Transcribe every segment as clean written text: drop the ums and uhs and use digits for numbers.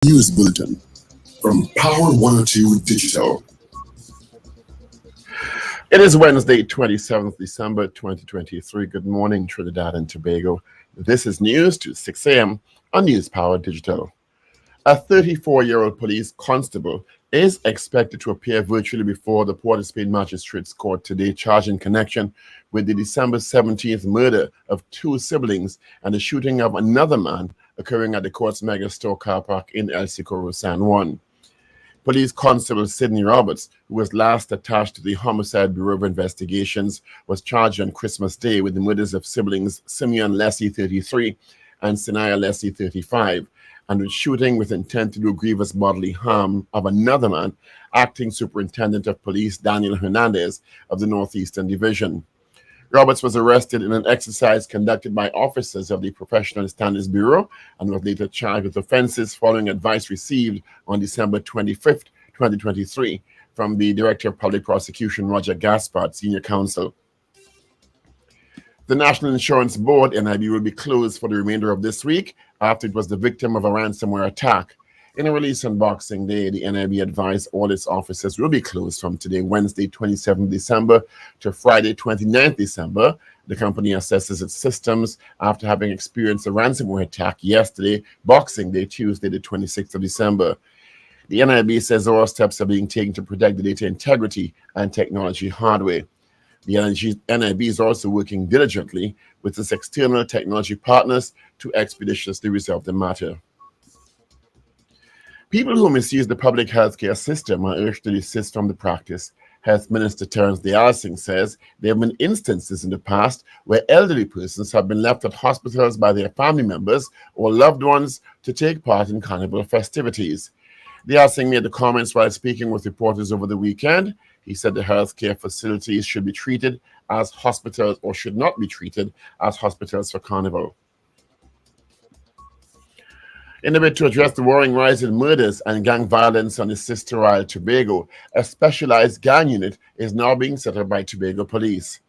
News Bulletin from Power 102 Digital. It is Wednesday, 27th December 2023. Good morning, Trinidad and Tobago. This is news to 6 a.m. on News Power Digital. A 34-year-old police constable is expected to appear virtually before the Port of Spain Magistrates Court today, charged in connection with the December 17th murder of two siblings and the shooting of another man occurring at the court's mega store car park in El Socorro, San Juan. Police Constable Sidney Roberts, who was last attached to the Homicide Bureau of Investigations, was charged on Christmas Day with the murders of siblings Simeon Leslie, 33, and Sinaya Leslie, 35, and with shooting with intent to do grievous bodily harm of another man, Acting Superintendent of Police Daniel Hernandez of the Northeastern Division. Roberts was arrested in an exercise conducted by officers of the Professional Standards Bureau and was later charged with offenses following advice received on December 25th, 2023, from the Director of Public Prosecution, Roger Gaspard, Senior Counsel. The National Insurance Board, NIB, will be closed for the remainder of this week after it was the victim of a ransomware attack. In a release on Boxing Day, the NIB advised all its offices will be closed from today, Wednesday, 27th December, to Friday, 29th December. The company assesses its systems after having experienced a ransomware attack yesterday, Boxing Day, Tuesday, the 26th of December. The NIB says all steps are being taken to protect the data integrity and technology hardware. The NIB is also working diligently with its external technology partners to expeditiously resolve the matter. People who misuse the public healthcare system are urged to desist from the practice. Health Minister Terence Deyalsingh says there have been instances in the past where elderly persons have been left at hospitals by their family members or loved ones to take part in carnival festivities. Deyalsingh made the comments while speaking with reporters over the weekend. He said the healthcare facilities should be treated as hospitals or should not be treated as hospitals for carnival. In a bid to address the worrying rise in murders and gang violence on the sister isle Tobago, a specialized gang unit is now being set up by Tobago Police.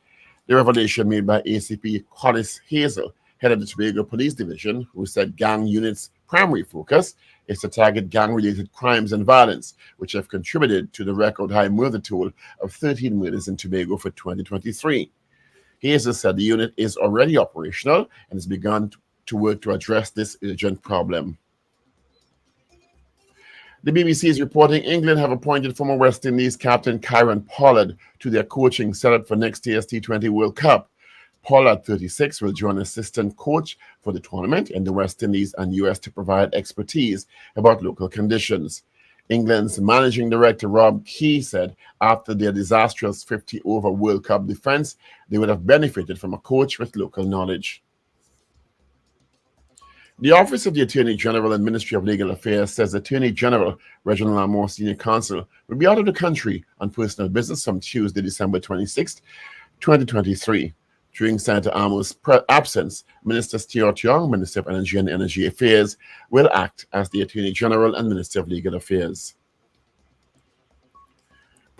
The revelation made by ACP Hollis Hazel, head of the Tobago Police Division, who said gang unit's primary focus is to target gang-related crimes and violence, which have contributed to the record-high murder toll of 13 murders in Tobago for 2023. Hazel said the unit is already operational and has begun to work to address this urgent problem. The BBC is reporting England have appointed former West Indies captain Kieran Pollard to their coaching setup for next year's T20 World Cup. Pollard, 36, will join assistant coach for the tournament in the West Indies and US to provide expertise about local conditions. England's managing director Rob Key said after their disastrous 50-over World Cup defense, they would have benefited from a coach with local knowledge. The Office of the Attorney General and Ministry of Legal Affairs says Attorney General Reginald Lamour, Senior Counsel, will be out of the country on personal business from Tuesday, December 26, 2023. During Senator Lamour's absence, Minister Stuart Young, Minister of Energy and Energy Affairs, will act as the Attorney General and Minister of Legal Affairs.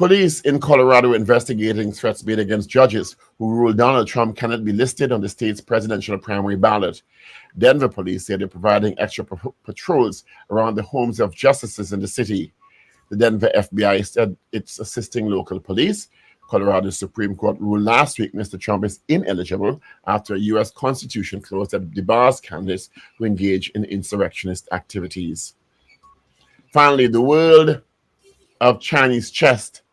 Police in Colorado investigating threats made against judges who ruled Donald Trump cannot be listed on the state's presidential primary ballot. Denver police say they're providing extra patrols around the homes of justices in the city. The Denver FBI said it's assisting local police. Colorado's Supreme Court ruled last week Mr. Trump is ineligible after a U.S. Constitution clause that debars candidates who engage in insurrectionist activities. Finally, the world of Chinese chess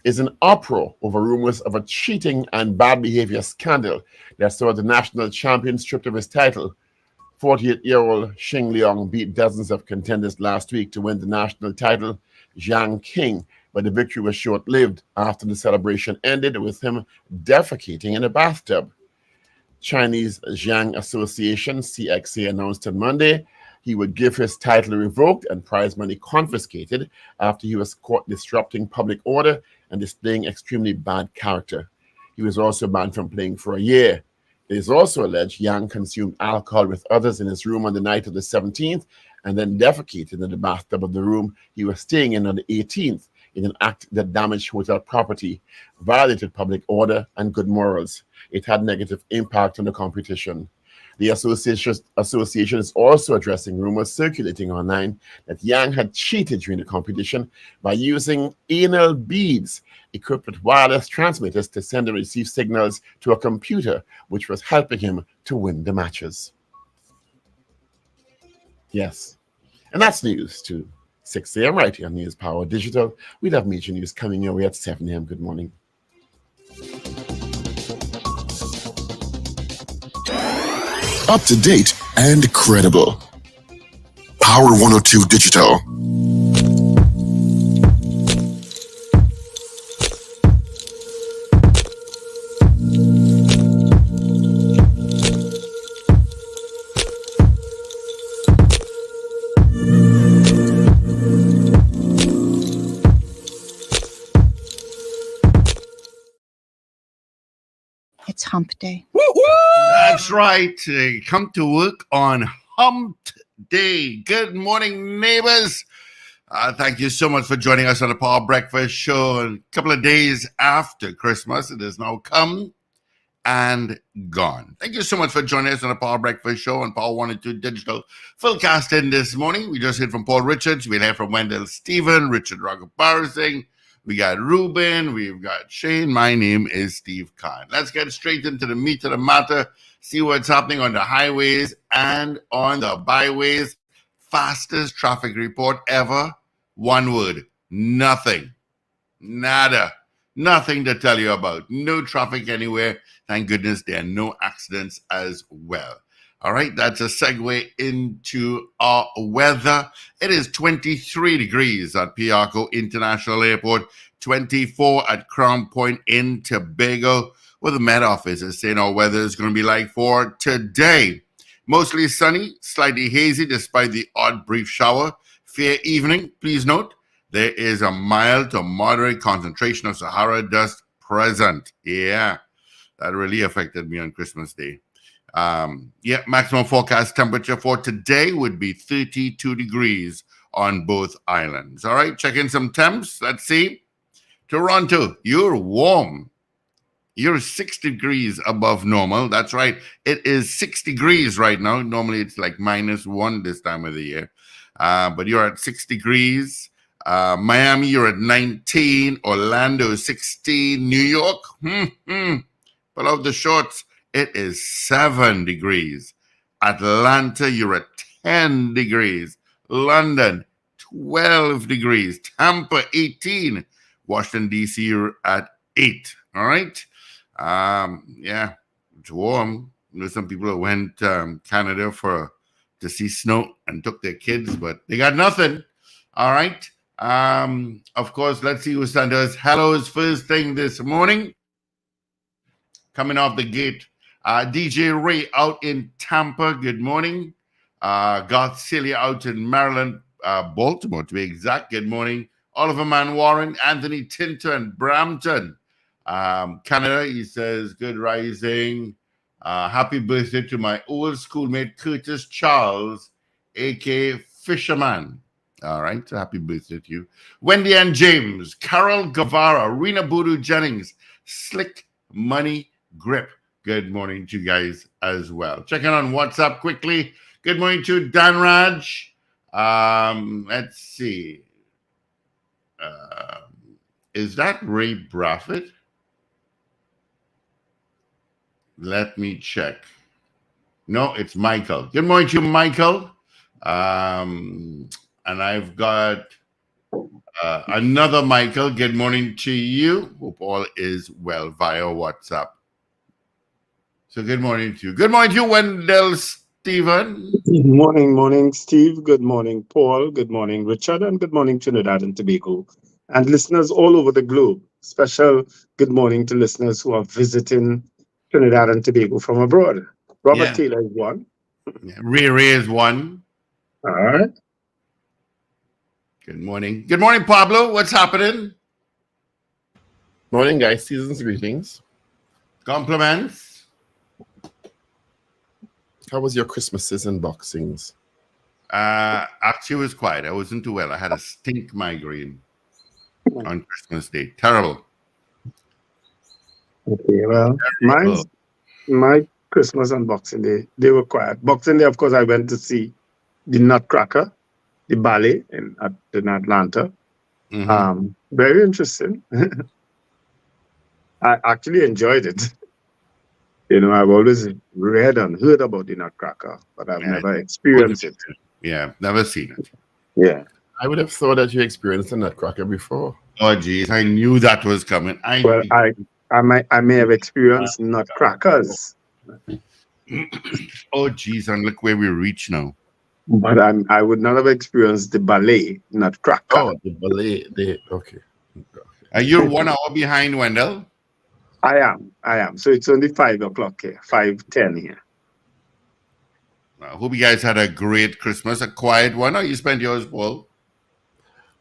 is in uproar over rumors of a cheating and bad behavior scandal that saw the national champion stripped of his title. 48-year-old Xing Liang beat dozens of contenders last week to win the national title, Zhang King, but the victory was short-lived after the celebration ended with him defecating in a bathtub. Chinese Zhang Association, CXA, announced on Monday he would give his title revoked and prize money confiscated after he was caught disrupting public order and displaying extremely bad character. He was also banned from playing for a year. It is also alleged Yang consumed alcohol with others in his room on the night of the 17th and then defecated in the bathtub of the room he was staying in on the 18th in an act that damaged hotel property, violated public order and good morals. It had negative impact on the competition. The association is also addressing rumors circulating online that Yang had cheated during the competition by using anal beads equipped with wireless transmitters to send and receive signals to a computer, which was helping him to win the matches. Yes. And that's news to 6 a.m. right here on News Power Digital. We'll have major news coming your way at 7 a.m. Good morning. Up to date and credible. Power 102 Digital. It's hump day. That's right. Come to work on hump day. Good morning, neighbors. Thank you so much for joining us on the Power Breakfast Show. A couple of days after Christmas, it has now come and gone. Thank you so much for joining us on the Power Breakfast Show on Power 102 Digital. Full cast in this morning. We just heard from Paul Richards. We'll hear from Wendell Stephen, Richard Raghuparsing. We got Ruben, we've got Shane. My name is Steve Khan. Let's get straight into the meat of the matter, see what's happening on the highways and on the byways. Fastest traffic report ever. One word, nothing. Nada. Nothing to tell you about. No traffic anywhere. Thank goodness there are no accidents as well. All right, that's a segue into our weather. It is 23 degrees at Piarco International Airport, 24 at Crown Point in Tobago. Well, the Met Office is saying our weather is going to be like for today. Mostly sunny, slightly hazy despite the odd brief shower. Fair evening. Please note, there is a mild to moderate concentration of Sahara dust present. Yeah, that really affected me on Christmas Day. Maximum forecast temperature for today would be 32 degrees on both islands. All right, check in some temps. Let's see. Toronto, you're warm. You're 6 degrees above normal. That's right. It is 6 degrees right now. Normally it's like -1 this time of the year. But you're at 6 degrees. Miami, you're at 19. Orlando, 16. New York, pull out the shorts. It is 7 degrees. Atlanta, you're at 10 degrees. London, 12 degrees. Tampa, 18. Washington, D.C., you're at 8. All right? It's warm. There's some people that went Canada to see snow and took their kids, but they got nothing. All right? Of course, let's see who sent us hellos first thing this morning. Coming off the gate. DJ Ray out in Tampa, good morning. Garth Celia out in Maryland, Baltimore to be exact, good morning. Oliver Man Warren, Anthony Tinter in Brampton, Canada, he says, good rising. Happy birthday to my old schoolmate Curtis Charles, a.k.a. Fisherman. All right, so happy birthday to you. Wendy and James, Carol Guevara, Rena Boodoo Jennings, Slick Money Grip. Good morning to you guys as well. Checking on WhatsApp quickly. Good morning to Dan Raj. Let's see. Is that Ray Braffett? Let me check. No, it's Michael. Good morning to you, Michael. And I've got another Michael. Good morning to you. Hope all is well via WhatsApp. So good morning to you. Good morning to you, Wendell Stephen. Good morning, Steve. Good morning, Paul. Good morning, Richard. And good morning, Trinidad and Tobago. And listeners all over the globe. Special good morning to listeners who are visiting Trinidad and Tobago from abroad. Robert Taylor is one. Ray is one. All right. Good morning. Good morning, Pablo. What's happening? Morning, guys. Season's greetings. Compliments. How was your Christmases and Boxings? Actually, it was quiet. I wasn't too well. I had a stink migraine on Christmas Day. Terrible. Okay, well, my Christmas and Boxing Day, they were quiet. Boxing Day, of course, I went to see the Nutcracker, the ballet in Atlanta. Mhm. Very interesting. I actually enjoyed it. You know, I've always read and heard about the Nutcracker, but I've Yeah, never experienced it. yeah, never seen it. Yeah. I would have thought that you experienced a Nutcracker before. Oh, geez, I knew that was coming. Well, I may have experienced Nutcrackers, Oh, geez, and look where we reach now. but I would not have experienced the ballet Nutcracker. Oh, the ballet. Okay. You're 1 hour behind, Wendell. I am. So it's only 5 o'clock here, 5:10 here. I hope you guys had a great Christmas, a quiet one. How you spent yours, Paul?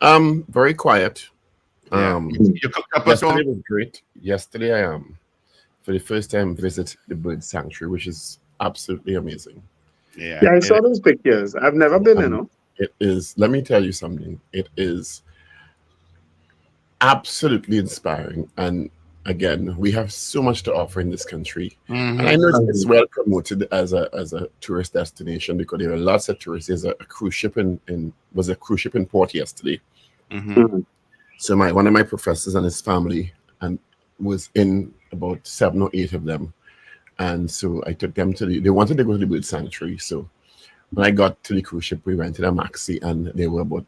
Very quiet. Yeah. You cooked up a Yesterday was great. Yesterday, I for the first time visit the bird sanctuary, which is absolutely amazing. Yeah, Yeah, I saw those pictures. I've never been, you know. It is. Let me tell you something. It is absolutely inspiring, and again, we have so much to offer in this country. Mhm. And I know it's well promoted as a tourist destination because there are lots of tourists. There's a cruise ship was a cruise ship in port yesterday. Mhm. So one of my professors and his family and was in about 7 or 8 of them. And so I took them they wanted to go to the bird sanctuary. So when I got to the cruise ship, we rented a maxi, and there were about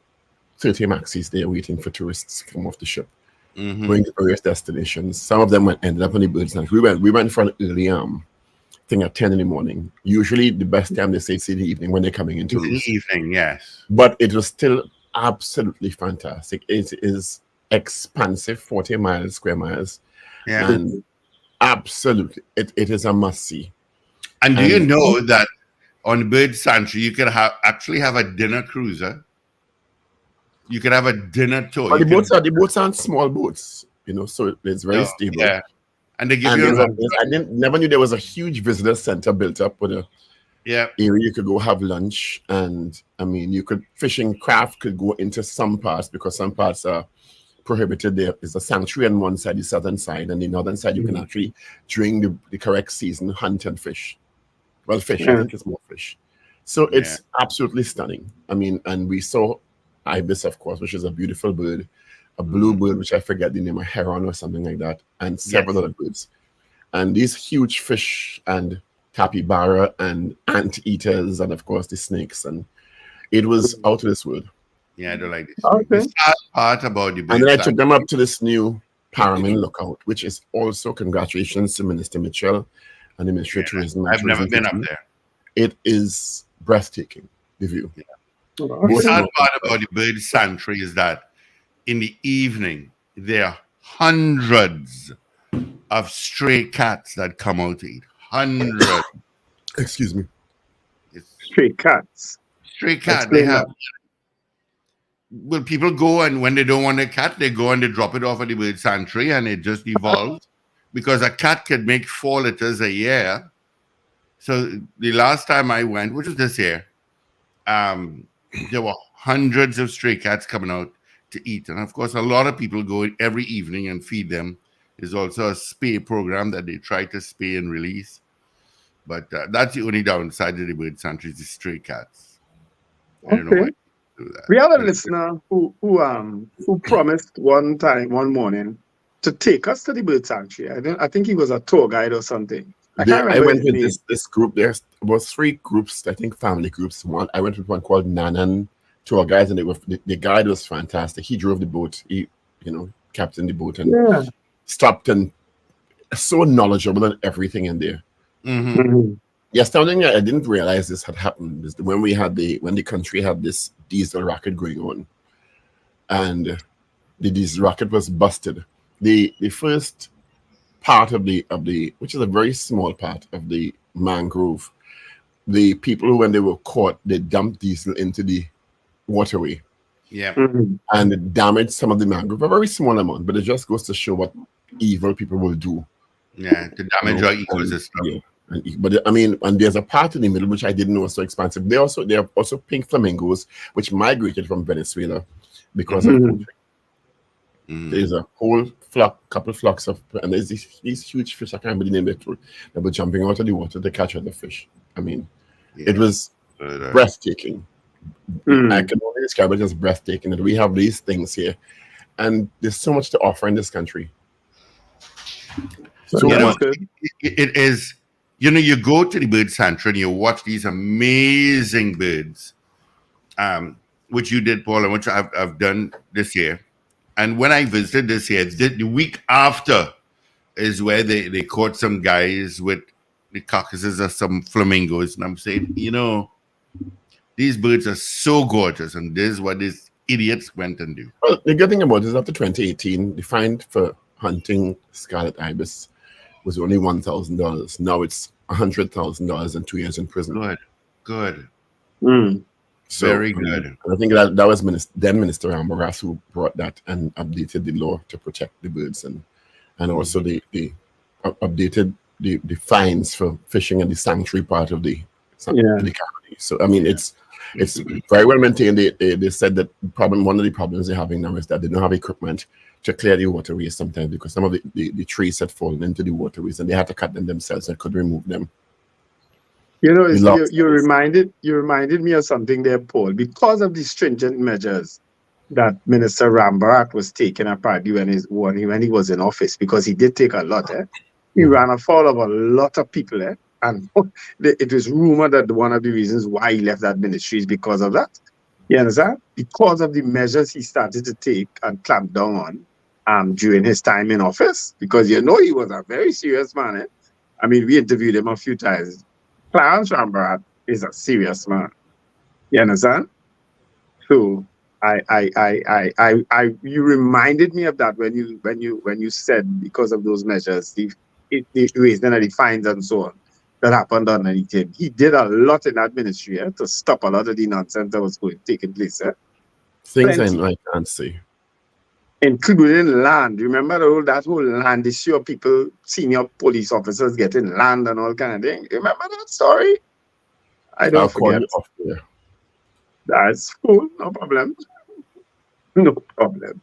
30 maxis there waiting for tourists to come off the ship, going to various destinations. Some of them ended up on the bird sanctuary. We went for an early thing at 10 in the morning. Usually the best time they say is in the evening when they're coming into In the evening, yes. But it was still absolutely fantastic. It is expansive, 40 square miles. Yeah. And absolutely, it is a must see. And do you know that on Bird Sanctuary you could actually have a dinner cruiser? You could have a dinner tour. But the boats aren't small boats, you know, so it's very stable. Yeah. And they give And you never knew there was a huge visitor center built up with a yeah. area you could go have lunch. And I mean, you could fishing craft could go into some parts because some parts are prohibited. There is a sanctuary on one side, the southern side, and the northern side you can actually, during the correct season, hunt and fish. Well, fish, I think it's more fish. So it's absolutely stunning. I mean, and we saw ibis, of course, which is a beautiful bird, a blue bird, which I forget the name, a heron or something like that, and several other birds. And these huge fish and capybara and anteaters, and of course the snakes, and it was out of this world. Yeah, I don't like this. Okay. The sad part about the And then I took them up to this new Paramin lookout, which is also congratulations to Minister Mitchell and the Ministry of Tourism. I've never been up there. It is breathtaking, the view. The Both sad of part about the bird sanctuary is that in the evening there are hundreds of stray cats that come out to eat. Hundreds. Excuse me. Stray cats. Stray cat. Explain They have. Well, people go, and when they don't want a cat, they go and they drop it off at the bird sanctuary, and it just evolves because a cat could make 4 litters a year. So the last time I went, which was this year, there were hundreds of stray cats coming out to eat. And of course, a lot of people go every evening and feed them. There's also a spay program that they try to spay and release. But that's the only downside of the bird sanctuary is the stray cats. I don't know why. We have a listener who promised one morning to take us to the bird sanctuary. I think he was a tour guide or something. I went with this group. There's about 3 groups, I think family groups. I went with one called Nanan tour guides, and the guide was fantastic. He drove the boat. He, captained the boat and stopped, and so knowledgeable on everything in there. Yes, something I didn't realize this had happened is when the country had this diesel rocket going on, and the diesel rocket was busted. The first part of the which is a very small part of the mangrove, the people when they were caught, they dumped diesel into the waterway. Yeah. And it damaged some of the mangrove, a very small amount, but it just goes to show what evil people will do. Yeah, to damage our ecosystem. Yeah. But I mean, and there's a part in the middle which I didn't know was so expansive. They have also pink flamingos which migrated from Venezuela because of poaching. There's a whole couple flocks of, and there's these huge fish. I can't remember the name of it. They were jumping out of the water to catch other fish. I mean, Yeah. it was breathtaking. I can only describe it as breathtaking that we have these things here, and there's so much to offer in this country. So You know, much. it is, you go to the bird sanctuary and you watch these amazing birds, which you did, Paul, and which I've done this year. And when I visited this year, the week after is where they caught some guys with the carcasses of some flamingos. And I'm saying, these birds are so gorgeous, and this is what these idiots went and do. Well, the good thing about it is after 2018, the fine for hunting scarlet ibis was only $1,000. Now it's $100,000 and 2 years in prison. Good. So, Very good. I think that was then Minister Ambaras who brought that and updated the law to protect the birds, and also the updated the fines for fishing in the sanctuary part of the county. So I mean, it's very well maintained. They said that one of the problems they're having now is that they don't have equipment to clear the waterways sometimes, because some of the trees had fallen into the waterways and they had to cut them themselves and couldn't remove them. You reminded me of something there, Paul. Because of the stringent measures that Minister Rambarat was taking apparently when he was in office, because he did take a lot. He ran afoul of a lot of people. And it was rumored that one of the reasons why he left that ministry is because of that. You understand? Because of the measures he started to take and clamp down on during his time in office. Because he was a very serious man. I mean, we interviewed him a few times. Clarence Rambarat is a serious man. You understand? So you reminded me of that when you said because of those measures, the raising of the fines and so on that happened underneath him. He did a lot in that ministry to stop a lot of the nonsense that was taking place. Things I can't see. Including land. Remember that whole land issue of people, senior police officers getting land and all kind of thing? Remember that story? I don't forget. That's cool. No problem. No problem.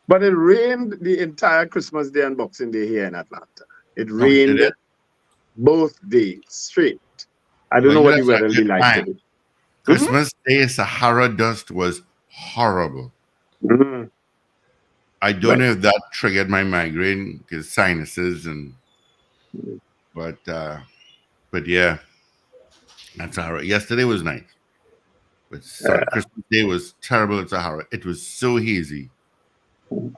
But it rained the entire Christmas Day and Boxing Day here in Atlanta. It rained both days straight. I don't know what the weather will be like today. Christmas Day, Sahara dust was horrible. I don't know if that triggered my migraine, because sinuses but yeah, that's Sahara. Yesterday was nice, but Christmas Day was terrible at Sahara. It was so hazy. And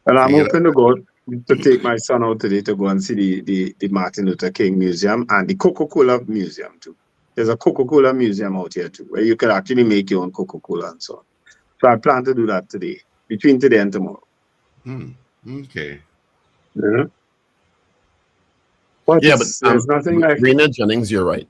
I'm hoping to take my son out today to go and see the Martin Luther King Museum and the Coca-Cola Museum too. There's a Coca-Cola Museum out here too, where you can actually make your own Coca-Cola and so on. So I plan to do that today, between today and tomorrow. Okay. Yeah. But there's nothing like Rena Jennings, you're right.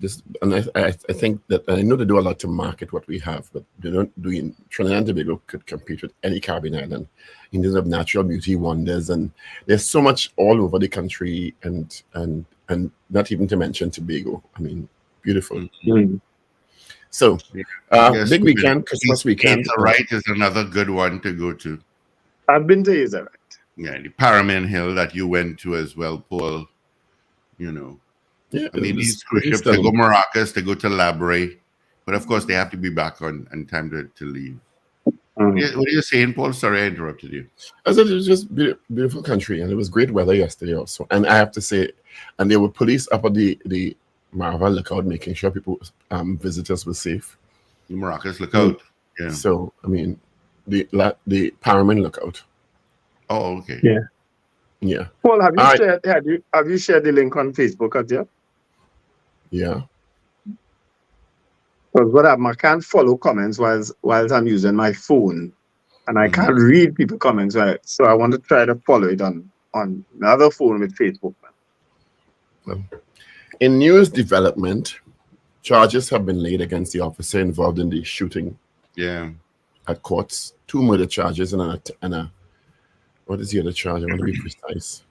I think that I know they do a lot to market what we have, but they don't do in Trinidad and Tobago could compete with any Caribbean island in terms of natural beauty, wonders, and there's so much all over the country, and not even to mention Tobago. I mean, beautiful. So, big weekend, Christmas weekend. Right is another good one to go to. I've been to Israel. Yeah, the Paramin Hill that you went to as well, Paul. Yeah, I mean, these cruise ships, they go Maracas, they go to Labre, but of course they have to be back on time to leave. What are you saying, Paul? Sorry, I interrupted you. I said it was just beautiful country, and it was great weather yesterday also. And I have to say, and there were police up at the Marava lookout, making sure people, visitors were safe. The Maracas lookout. Yeah. So I mean, the Paramin lookout. Oh, okay. Yeah. Paul, have you shared the link on Facebook at you? Yeah. Because what I can't follow comments while I'm using my phone, and I can't read people's comments. Right? So I want to try to follow it on another phone with Facebook. Well, in news development, charges have been laid against the officer involved in the shooting. Yeah. At courts, 2 murder charges and a what is the other charge? I want to be precise.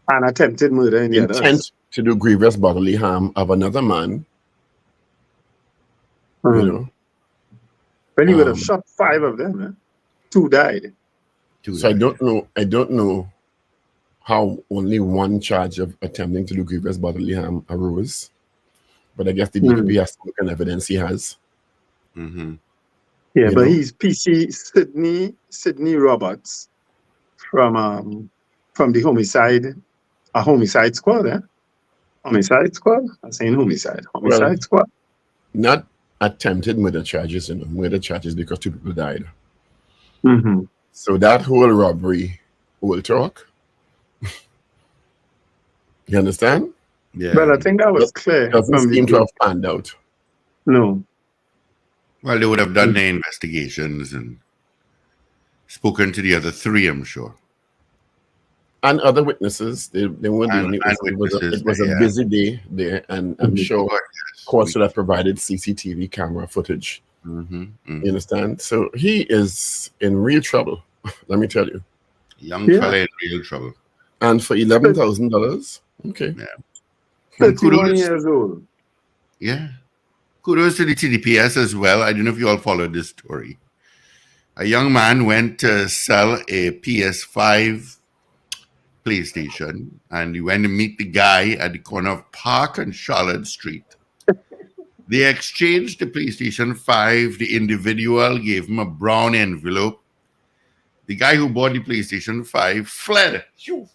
An attempted murder in the intent to do grievous bodily harm of another man. When he would have shot 5 of them, 2 died. So I don't know how only one charge of attempting to do grievous bodily harm arose. But I guess the DPP has some kind of evidence he has. Mm-hmm. Yeah, You but know? he's PC Sydney Roberts from the homicide squad, eh? Homicide squad? I'm saying homicide squad. Not attempted murder charges, murder charges because 2 people died. Mm-hmm. So that whole robbery will talk. You understand? Yeah. But I think that was clear Doesn't from the seem to group. have panned out. No. Well, they would have done their investigations and spoken to the other 3, I'm sure. And other witnesses, they weren't the only witnesses. It was a busy day there, and I'm sure courts should have provided CCTV camera footage. Mm-hmm. Mm-hmm. You understand? So he is in real trouble. Let me tell you. Young fella in real trouble. And for $11,000, okay. Yeah. 31 years old. Yeah. Kudos to the TDPS as well. I don't know if you all followed this story. A young man went to sell a PS5 PlayStation, and he went to meet the guy at the corner of Park and Charlotte Street. They exchanged the PlayStation 5. The individual gave him a brown envelope. The guy who bought the PlayStation 5 fled.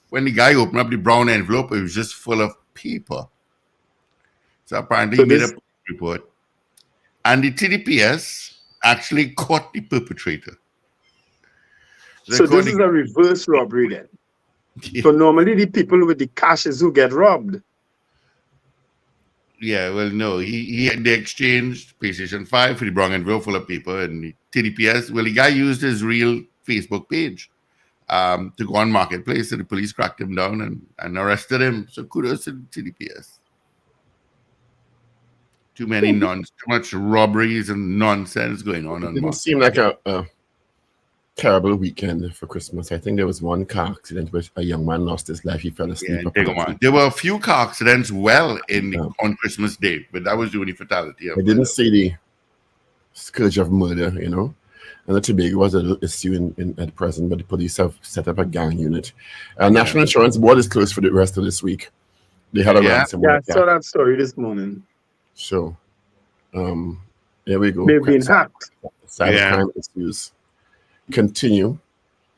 When the guy opened up the brown envelope, it was just full of paper. So apparently he made a report. And the TDPS actually caught the perpetrator. So this is a reverse robbery then. Yeah. So normally the people with the cash is who get robbed. Yeah, well, no. They exchanged PlayStation 5 for the brown envelope full of paper, and the TDPS, well, the guy used his real Facebook page to go on Marketplace, so the police cracked him down and arrested him. So kudos to the TDPS. Too much robberies and nonsense going on. It didn't seem like a terrible weekend for Christmas. I think there was one car accident where a young man lost his life. He fell asleep. Yeah, there were a few car accidents on Christmas Day, but that was the only fatality. I didn't see the scourge of murder, And the Tobago was a little issue at present, but the police have set up a gang unit. National Insurance Board is closed for the rest of this week. They had a ransomware. Yeah, I saw that story this morning. So, there we go. They've been hacked. Cybercrime issues continue.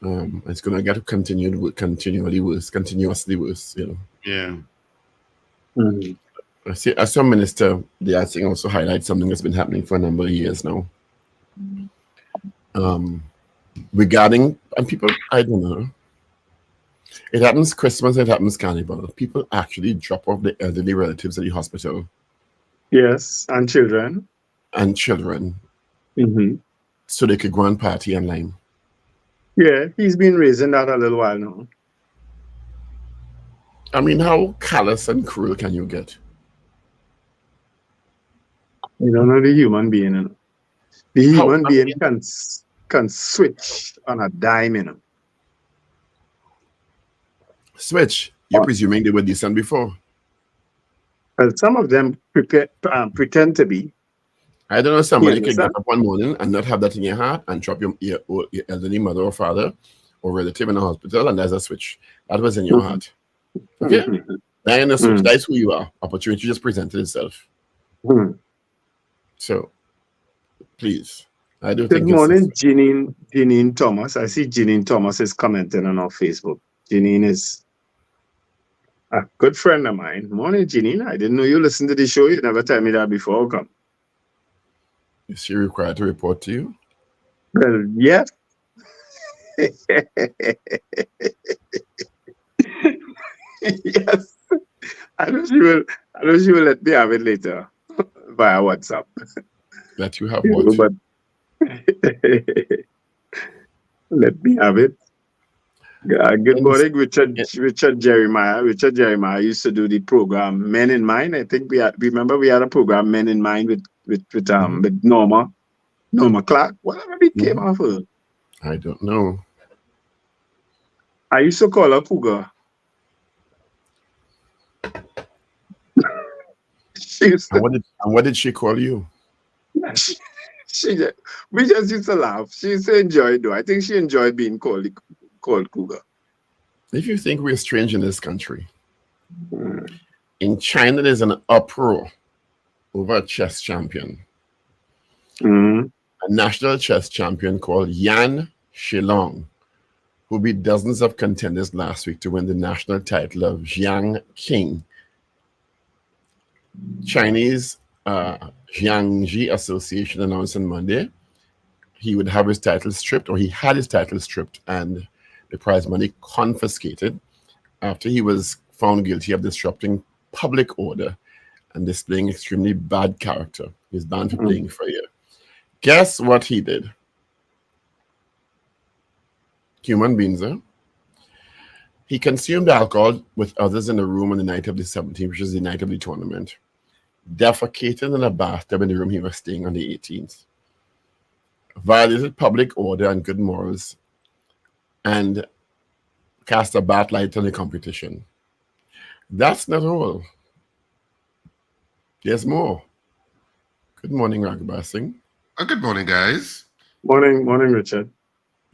It's going to get continuously worse, Yeah. Mm-hmm. I saw Minister Diaz also highlight something that's been happening for a number of years now. Regarding, and people, I don't know, it happens Christmas, it happens Carnival. People actually drop off the elderly relatives at the hospital. Yes, and children. Mm-hmm. So they could go and party online. Yeah, he's been raising that a little while now. I mean, how callous and cruel can you get? You don't know the human being, The human being can switch on a dime, Switch? You're presuming they were decent before? Well, some of them pretend to be. I don't know, somebody could get up one morning and not have that in your heart and drop your elderly mother or father or relative in the hospital, and there's a switch. That was in your heart. Okay? Now in a switch, that's who you are. Opportunity just presented itself. So, please. I do think. Good morning, Janine Thomas. I see Janine Thomas is commenting on our Facebook. Janine is a good friend of mine. Morning, Janine. I didn't know you listened to the show. You never told me that before. Come. Is she required to report to you? Well, yes. Yes. I know she will let me have it later via WhatsApp. That you have what? But let me have it. Good morning, Richard Jeremiah. Richard Jeremiah used to do the program Men in Mind. I think we had a program Men in Mind with Norma Clark. Whatever it came off her. I don't know. I used to call her Cougar. And what did she call you? We just used to laugh. She used to enjoy it though. I think she enjoyed being called Cougar. if you think we're strange in this country, in China there's an uproar over a chess champion, Mm. a national chess champion called Yan Shilong, who beat dozens of contenders last week to win the national title of Jiang King. Chinese Jiangxi Association announced on Monday he would have his title stripped, or he had his title stripped, and the prize money confiscated after he was found guilty of disrupting public order and displaying extremely bad character. He's banned for playing for a year. Guess what he did? Human beings, huh? He consumed alcohol with others in the room on the night of the 17th, which is the night of the tournament. Defecated in a bathtub in the room he was staying on the 18th. Violated public order and good morals, and cast a bad light on the competition. That's not all. There's more. Good morning, Raghubar Singh. Good morning, guys. Morning, Richard.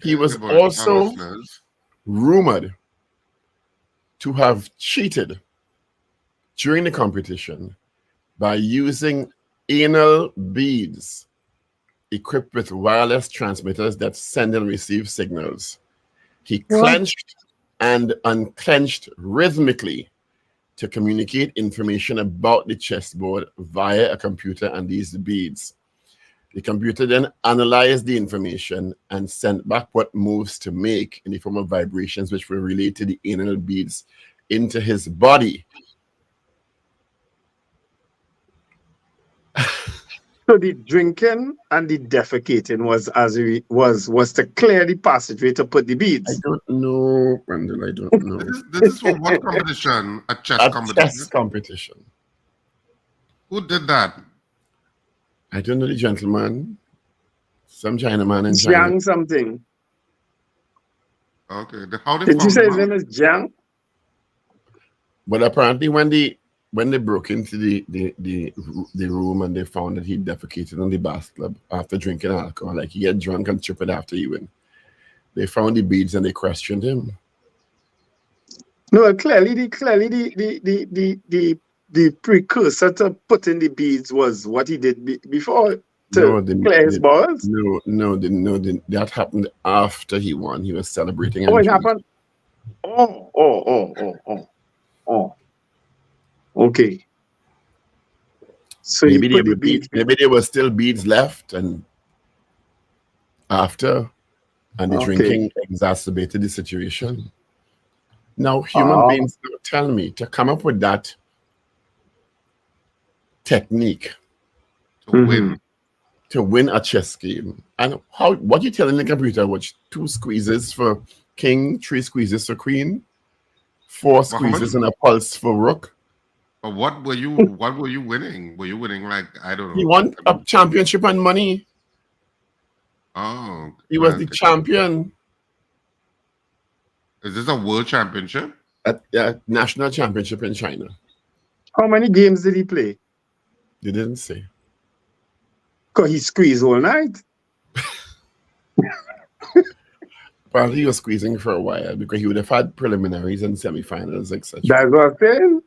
He was Good morning, also listeners. rumored to have cheated during the competition by using anal beads equipped with wireless transmitters that send and receive signals. He clenched and unclenched rhythmically to communicate information about the chessboard via a computer and these beads. The computer then analyzed the information and sent back what moves to make in the form of vibrations, which were related to the anal beads into his body. So the drinking and the defecating was to clear the passageway to put the I beads. don't know, Randall. I don't know. This is for what competition? A chess A competition. chess competition. Who did that? I don't know the gentleman. Some Chinaman in China. Jiang something. Okay. How did Did you say his name is Jiang? But apparently, when they broke into the room and they found that he defecated on the bathtub after drinking alcohol, like he get drunk and tripped after he win, they found the beads and they questioned him. No, clearly the precursor to putting the beads was what he did before to clear his balls. That happened after he won. He was celebrating. Oh, and it drinking. happened. Oh. Okay. So Maybe you there put the were beads. maybe there were still beads left, and after, and the Okay. drinking exacerbated the situation. Now, human beings don't tell me to come up with that technique to win? to win a chess game. And what you telling the computer? Which 2 squeezes for king, 3 squeezes for queen, 4 squeezes and a pulse for rook. But what were you winning? Were you winning, like, I don't know? He won a championship and money. Oh. He was the okay. champion Is this a world championship? at a national championship in China. How many games did he play? They didn't say. Because he squeezed all night. Apparently, he was squeezing for a while because he would have had preliminaries and semifinals, etc. That's what I'm saying.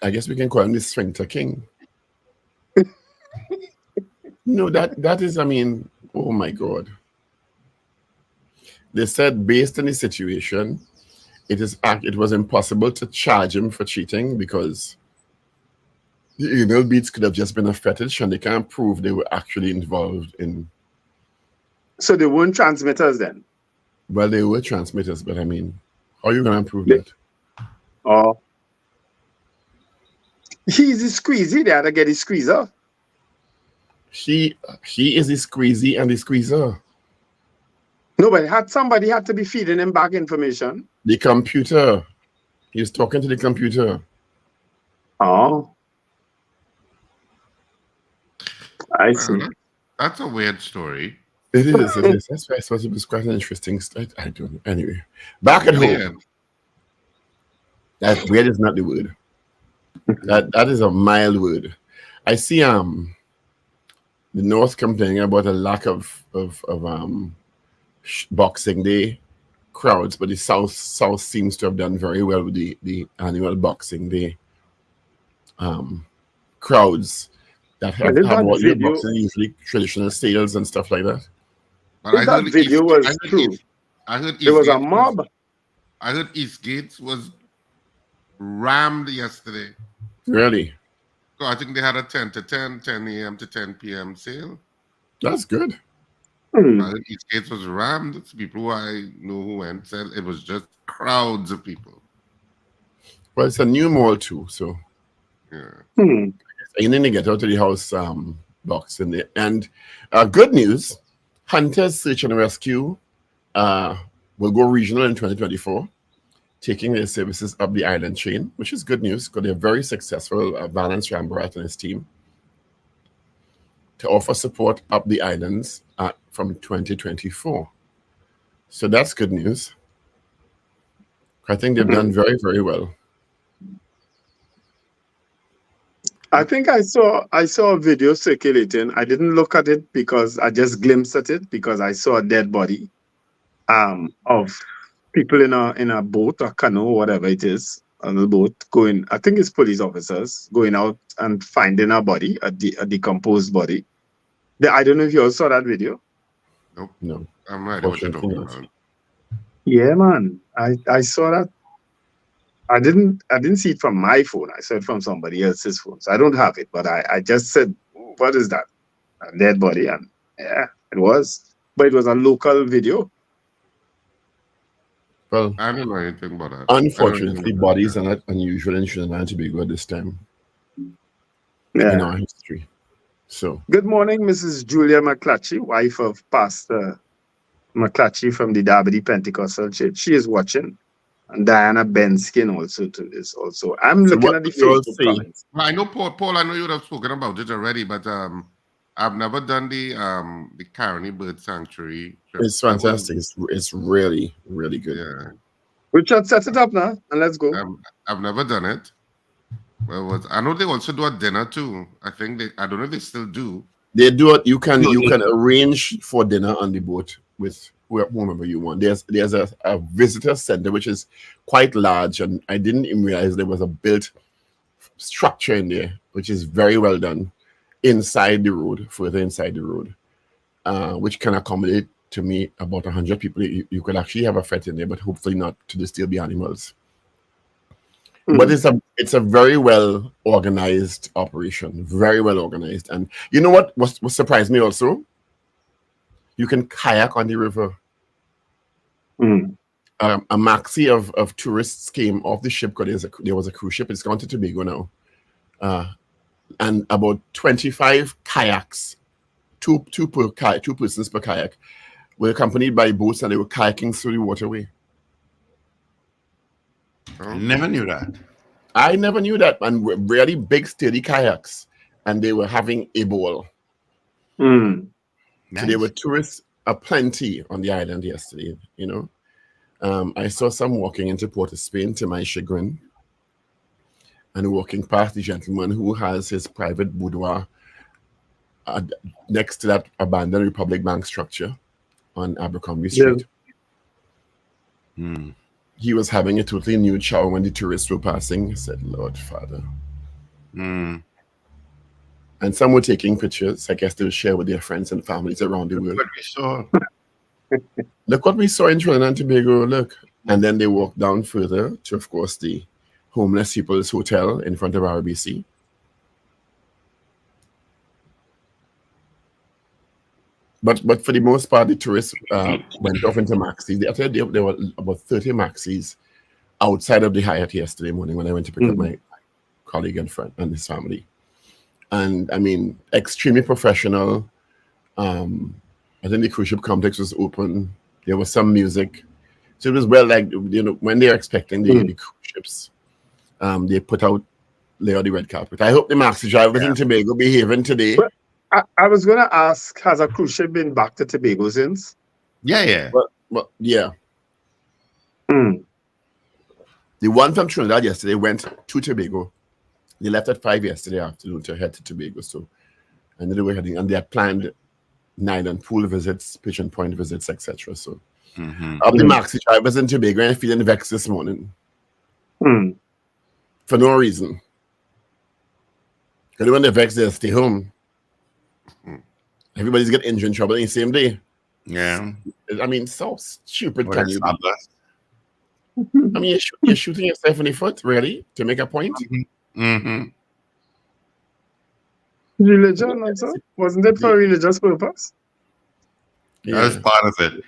I guess we can call him the Sphincter King. No, that is, I mean, oh my God. They said based on the situation, it was impossible to charge him for cheating because the anal beads could have just been a fetish and they can't prove they were actually involved in. So they weren't transmitters then? Well, they were transmitters, but I mean, how are you going to prove that? Oh. He's the squeezy. They had to get his squeezer. He is the squeezy and the squeezer. No, but somebody had to be feeding him back information. The computer. He was talking to the computer. Oh. I see. That's a weird story. It is. That's why I thought it was quite an interesting story. I don't know. Anyway, back at home. That weird is not the word. That is a mild word. I see the North complaining about a lack of Boxing Day crowds, but the South seems to have done very well with the annual Boxing Day crowds that have Well, if that all your video, boxing, usually traditional sales and stuff like that. But if that video was true, I heard there was a Eastgate mob. I heard Eastgate was rammed yesterday. Really, So I think they had a 10 to 10, 10 a.m. to 10 p.m. sale. that's good. Hmm. I heard Eastgate was rammed. People who I know who went said it was just crowds of people. Well, it's a new mall too, so Yeah. Hmm. you need to get out of the house Boxing Day. And good news, Hunters Search and Rescue will go regional in 2024, taking their services up the island chain, which is good news because they're very successful. Valence Rambarat and his team to offer support up the islands from 2024. So that's good news. I think they've done very, very well. I think I saw a video circulating. I didn't look at it because I just glimpsed at it because I saw a dead body of people in a boat or canoe, whatever it is, on the boat going. I think it's police officers going out and finding a body, a decomposed body. I don't know if you all saw that video. Nope. No. I'm not what you're talking Unfortunately about. Yeah, man. I saw that. I didn't see it from my phone. I saw it from somebody else's phone. So I don't have it, but I just said, what is that? A dead body. And yeah, it was. But it was a local video. Well, I don't know anything about that. unfortunately, bodies are not unusual in Trinidad and Tobago at this time in Yeah. our history. So, Good morning, Mrs. Julia McClatchy, wife of Pastor McClatchy from the Darby Pentecostal Church. She is watching. And Diana Benskin also is also. I'm So looking what at the we all Facebook say- comments. Well, I know Paul. I know you would have spoken about it already, but I've never done the Caroni Bird Sanctuary trip. it's fantastic. It's really, really good. Yeah, Richard, set it up now and let's go. I've never done it. Well, I know they also do a dinner too. I don't know if they still do. They do it. You can arrange for dinner on the boat with whomever you want. There's a visitor center which is quite large, and I didn't even realize there was a built structure in there, which is very well done inside the road, further inside the road, which can accommodate to me about 100 people. You could actually have a fete in there, but hopefully not to disturb the animals. But it's a very well organized operation, very well organized. And you know what surprised me also? You can kayak on the river. A maxi of tourists came off the ship because there was a cruise ship. It's gone to Tobago now, and about 25 kayaks, two persons per kayak, were accompanied by boats, and they were kayaking through the waterway. I never knew that. I never knew that, and really big, sturdy kayaks, and they were having a ball. Hmm. So there were tourists aplenty on the island yesterday, you know. I saw some walking into Port of Spain to my chagrin, and walking past the gentleman who has his private boudoir next to that abandoned Republic Bank structure on Abercrombie Street. Hmm. He was having a totally nude shower when the tourists were passing. I said, Lord Father. Hmm. And some were taking pictures. I guess they'll share with their friends and families around the world. What we saw. Look what we saw in Trinidad and Tobago, look. And then they walked down further to, of course, the Homeless People's Hotel in front of RBC. But for the most part, the tourists went off into maxis. I tell you, there were about 30 maxis outside of the Hyatt yesterday morning when I went to pick up my colleague and friend and his family. And I mean, extremely professional. I think the cruise ship complex was open. There was some music. So it was well, like, you know, when they're expecting the cruise ships, they lay out the red carpet. I hope the maxi drivers in Tobago behaving today. But I was going to ask, has a cruise ship been back to Tobago since? Yeah. But yeah. Hmm. The one from Trinidad yesterday went to Tobago. They left at 5 yesterday afternoon to head to Tobago. So, and they were heading, and they had planned Island pool visits, Pigeon Point visits, etc. So, of the Maxi drivers in Tobago and feeling vexed this morning Hmm. for no reason. Because when they're vexed, they'll stay home. Everybody's got injured in trouble in the same day. Yeah. I mean, so stupid What can is you be? that? I mean, you're shooting yourself in the foot, really, to make a point? Religion also? Wasn't it for a religious purpose? That was part of it.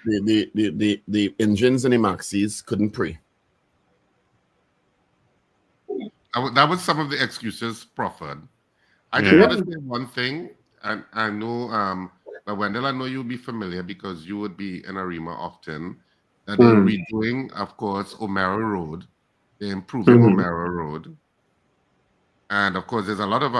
The engines and the Maxis couldn't pray. That was some of the excuses proffered. I Yeah. just want to say one thing, and I know, Wendell, I know you'll be familiar because you would be in Arima often. That they're redoing, of course, O'Mara Road. They're improving O'Mara Road, and of course, there's a lot of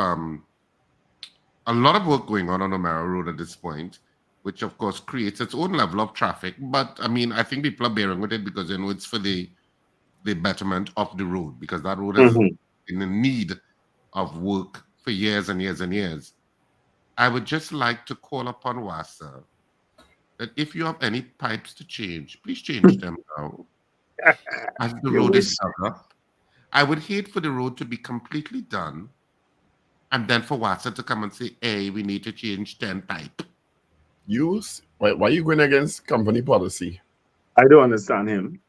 work going on O'Mara Road at this point, which of course creates its own level of traffic. But I mean, I think people are bearing with it because they know it's for the betterment of the road, because that road is in the need of work for years and years and years. I would just like to call upon WASA that if you have any pipes to change, please change them now. As the road is dug up, I would hate for the road to be completely done and then for WASA to come and say, hey, we need to change 10 pipe. Why are you going against company policy? I don't understand him.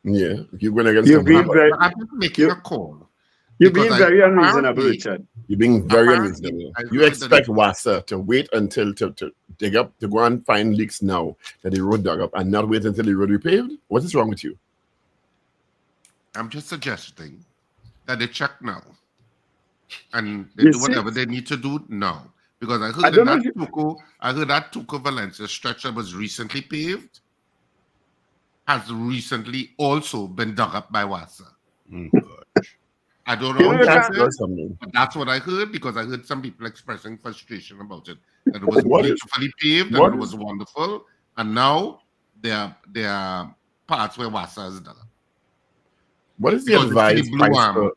Yeah, you're going against You're company being policy. very, I'm just making a call. you're because being very unreasonable, apparently- Richard. You're being very Apparently, unreasonable. I You heard expect that WASA to wait until to dig up, to go and find leaks now that the road dug up and not wait until the road repaved? What is wrong with you? I'm just suggesting that they check now. And they You do see- whatever they need to do now. Because I I heard don't that know Tuco Valencia stretch that was recently paved has recently also been dug up by WASA. I don't You know know, how that's true it Or is, something. but that's what I heard because I heard some people expressing frustration about it. That it was What is- beautifully paved what and it was wonderful. And now there are parts where WASA is dug up. What is the Because you see advice price for?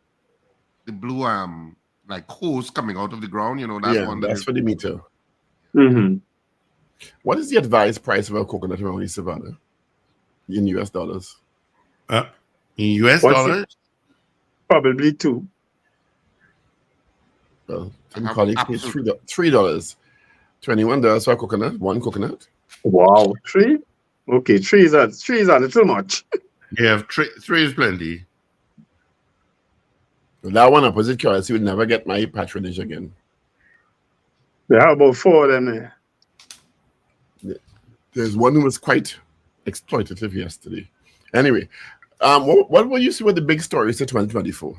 the blue like hose coming out of the ground, you know, that's Yeah, one that's for the meter. Mm-hmm. What is the advised price of a coconut around the Savannah in US dollars? In US What's dollars? Probably two. Well, some have colleagues pay $3. $21 for a coconut, one coconut. Wow, three? Okay, three is a little much. Yeah, three is plenty. That one opposite currency will never get my patronage again. There are about four of them there. There's one who was quite exploitative yesterday. Anyway, what will you see were the big stories of 2024?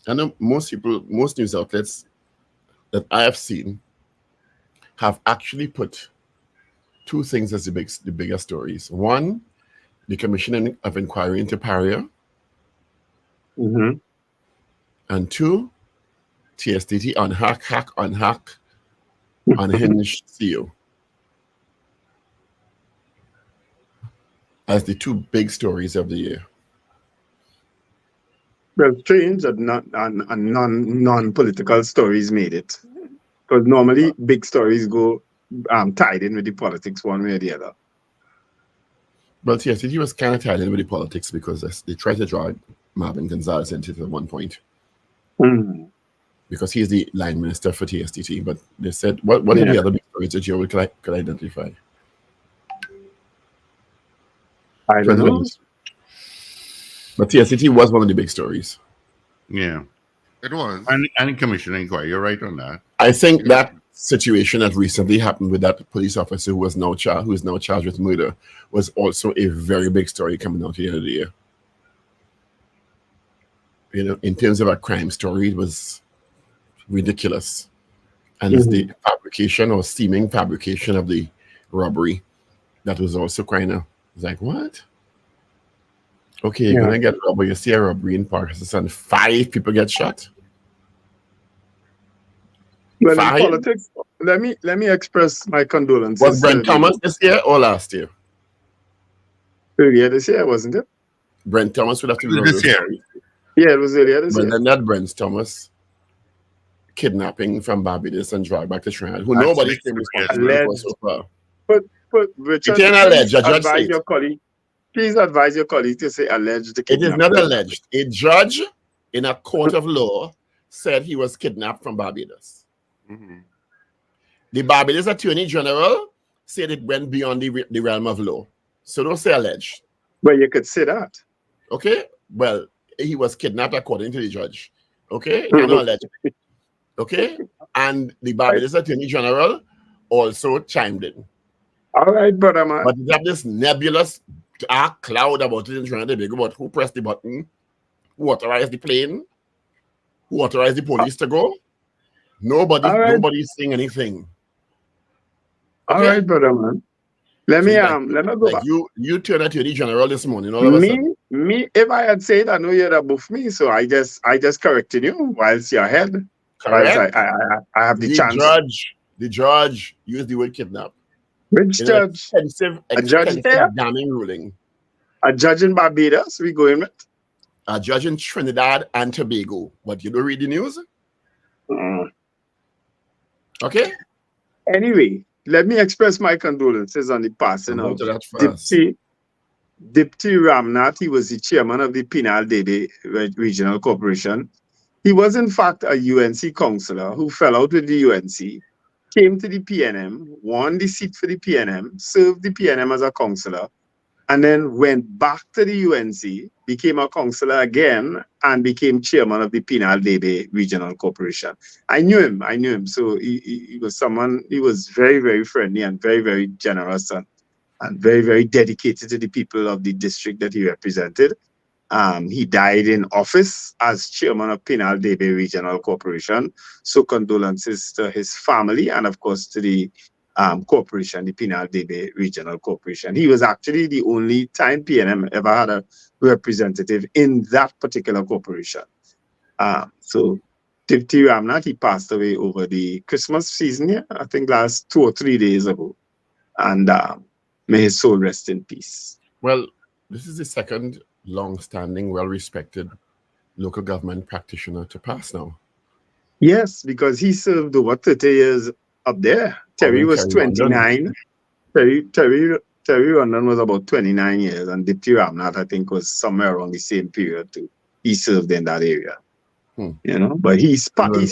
I know most news outlets that I have seen have actually put two things as the bigger stories. One, the commissioning of inquiry into Paria, Mm-hmm. and two, TSTT unhack, unhinged CEO. As the two big stories of the year. Well, strange that non-political stories made it. Because normally big stories go tied in with the politics one way or the other. Well, TSTT was kind of tied in with the politics because they tried to drag Marvin Gonzalez into it at one point Mm. because he's the line minister for TSTT. But they said, what are the other big stories that you could identify? I don't know. But TSTT was one of the big stories. Yeah. It was. And commission inquiry. You're right on that. I think that situation that recently happened with that police officer who is now charged with murder was also a very big story coming out at the end of the year. You know, in terms of a crime story, it was ridiculous. And it's the fabrication or seeming fabrication of the robbery that was also kind of like, what? Okay, you're gonna get robbed, you see a robbery in Parkinson and 5 people get shot. Well, 5? in politics, let me express my condolences. Was Brent Thomas this year or last year? Earlier this year, wasn't it? Brent Thomas would have to be This year. story. Yeah, it was earlier this But year. then that Brent Thomas kidnapping from Barbados and dragged back to Trinidad, who That's nobody's big, been yes. responsible for so far. But Richard, It's an alleged, a judge advise says. your colleague. please advise your colleague to say alleged It is kidnapping. not alleged. A judge in a court of law said he was kidnapped from Barbados. Mhm. The Barbados Attorney General said it went beyond the realm of law. So don't say alleged. But you could say that. Okay? Well, he was kidnapped according to the judge. Okay? Mhm. Not alleged. Okay? And the Barbados Attorney General also chimed in. All right, brother man. But you have this nebulous cloud about it in Trinidad and Tobago about who pressed the button, who authorized the plane, who authorized the police to go. Nobody's saying anything. All Okay? right, brother man. Let me go Like back. you turned Attorney General this morning all of a sudden. Me, if I had said, I know you'd have buffed me, so I just corrected you whilst you're ahead. Whilst Correct? I have the The chance. judge used the word kidnap. Which In an judge? expensive there? damning ruling. A judge in Barbados? We going with? A judge in Trinidad and Tobago. But you don't read the news? Mm. Okay? Anyway, let me express my condolences on the passing I'll of go to that first. Dipti Ramnath. He was the chairman of the Penal Debe Regional Corporation. He was, in fact, a UNC councillor who fell out with the UNC, came to the PNM, won the seat for the PNM, served the PNM as a councillor, and then went back to the UNC, became a councillor again, and became chairman of the Penal Debe Regional Corporation. I knew him. So he was someone, he was very, very friendly and very, very generous and very, very dedicated to the people of the district that he represented. He died in office as chairman of Penal Debe Regional Corporation. So condolences to his family and, of course, to the corporation, the Penal Debe Regional Corporation. He was actually the only time PNM ever had a representative in that particular corporation. So Dipti Ramnath, he passed away over the Christmas season here, I think last 2 or 3 days ago. And may his soul rest in peace. Well, this is the second long-standing, well-respected local government practitioner to pass now. Yes, because he served over 30 years up there. Terry was 29. Terry Rondon was about 29 years, and Dipti Ramnath, I think, was somewhere around the same period too. He served in that area. You know, but he straddled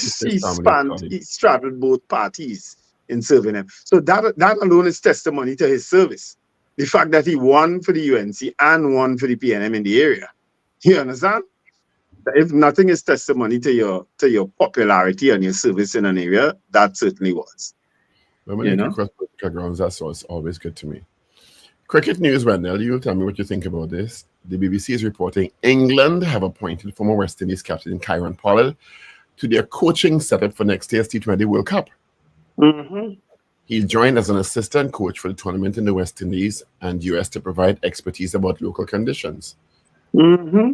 both parties in serving them. So that alone is testimony to his service. The fact that he won for the UNC and won for the PNM in the area. You understand? If nothing is testimony to your popularity and your service in an area, that certainly was. When you cross political grounds, that's always good to me. Cricket news, Wendell, you tell me what you think about this. The BBC is reporting England have appointed former West Indies captain Kieran Powell to their coaching setup for next year's T20 World Cup. Mm-hmm. He joined as an assistant coach for the tournament in the West Indies and US to provide expertise about local conditions. Mm-hmm.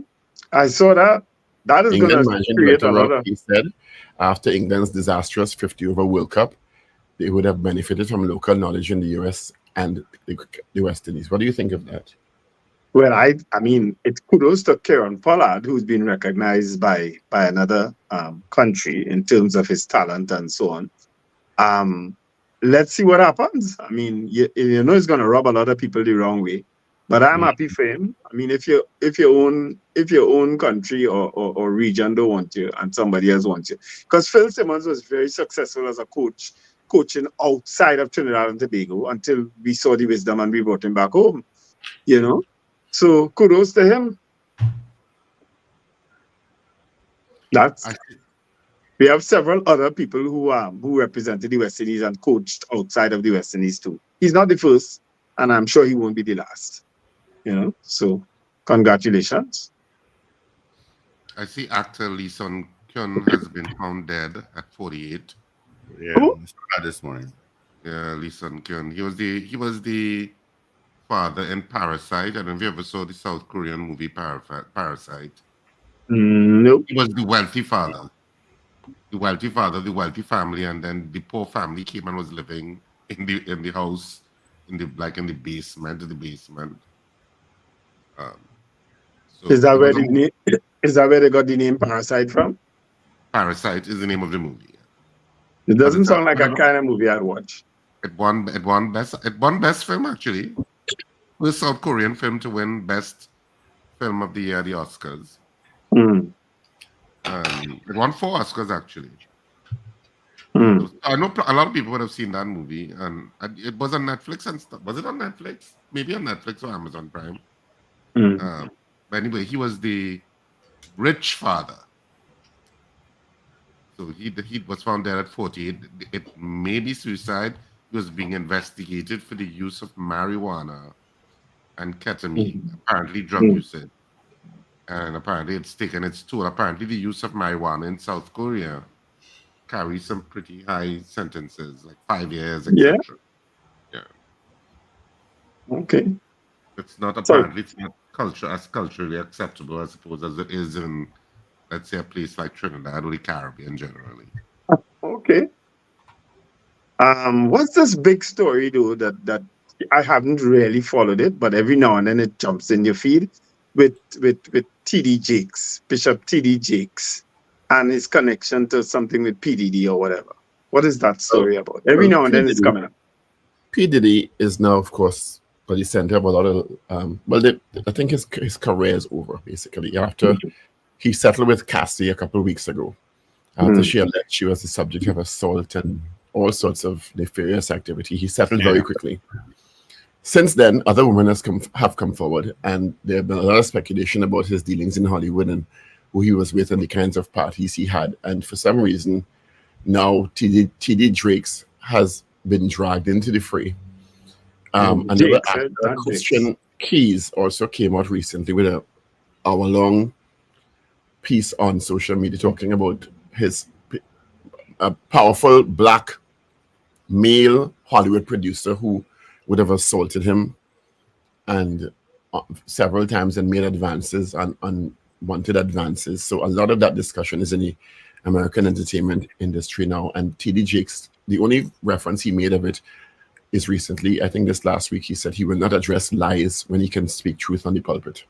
I saw that. That is going to create another. He said after England's disastrous 50-over World Cup, they would have benefited from local knowledge in the US and the West Indies. What do you think of that? Well, I mean, it's kudos to Kieran Pollard, who's been recognized by another country in terms of his talent and so on. Let's see what happens. I mean, you know, it's going to rub a lot of people the wrong way, but I'm happy for him. I mean, if your own country or region don't want you and somebody else wants you, because Phil Simmons was very successful as a coach, coaching outside of Trinidad and Tobago until we saw the wisdom and we brought him back home. You know, so kudos to him. We have several other people who represented the West Indies and coached outside of the West Indies too. He's not the first, and I'm sure he won't be the last. You know, so congratulations. I see actor Lee Sun Kyun has been found dead at 48. Yeah, this morning. Yeah, Lee Sun Kyun. He was the father in Parasite. I don't know if you ever saw the South Korean movie Parasite. Nope. He was the wealthy father. The wealthy father, the wealthy family, and then the poor family came and was living in the house, in the basement. So is that where they got the name Parasite from? Parasite is the name of the movie. It doesn't sound like a kind of movie I'd watch. It won best film actually. first South Korean film to win Best Film of the Year, the Oscars. Mm. It won 4 Oscars actually. Mm. I know a lot of people would have seen that movie, and it was on Netflix and stuff. Was it on Netflix? Maybe on Netflix or Amazon Prime. Mm. But anyway, he was the rich father. So he was found dead at 40. It may be suicide. He was being investigated for the use of marijuana and ketamine, apparently drug usage. And apparently it's taken its toll. Apparently the use of marijuana in South Korea carries some pretty high sentences, like 5 years, Yeah. etc. Okay. It's not So- apparently it's not culturally acceptable, I suppose, as it is in, let's say, a place like Trinidad or the Caribbean generally. Okay. What's this big story though that I haven't really followed it, but every now and then it jumps in your feed with TD Jakes, Bishop TD Jakes, and his connection to something with PDD or whatever. What is that story about? Every now and then it's coming up. P. Diddy is now, of course, by the center of a lot of, I think his career is over, basically, after he settled with Cassie a couple of weeks ago. After she alleged she was the subject of assault and all sorts of nefarious activity, he settled very quickly. Since then, other women have come forward, and there have been a lot of speculation about his dealings in Hollywood and who he was with and the kinds of parties he had. And for some reason, now TD Jakes has been dragged into the fray. Another Jakes, actor, not Christian Keys, also came out recently with an hour-long piece on social media talking about a powerful black male Hollywood producer who would have assaulted him and several times and made advances and unwanted advances. So a lot of that discussion is in the American entertainment industry now. And TD Jakes, the only reference he made of it is recently, I think this last week, he said he will not address lies when he can speak truth on the pulpit.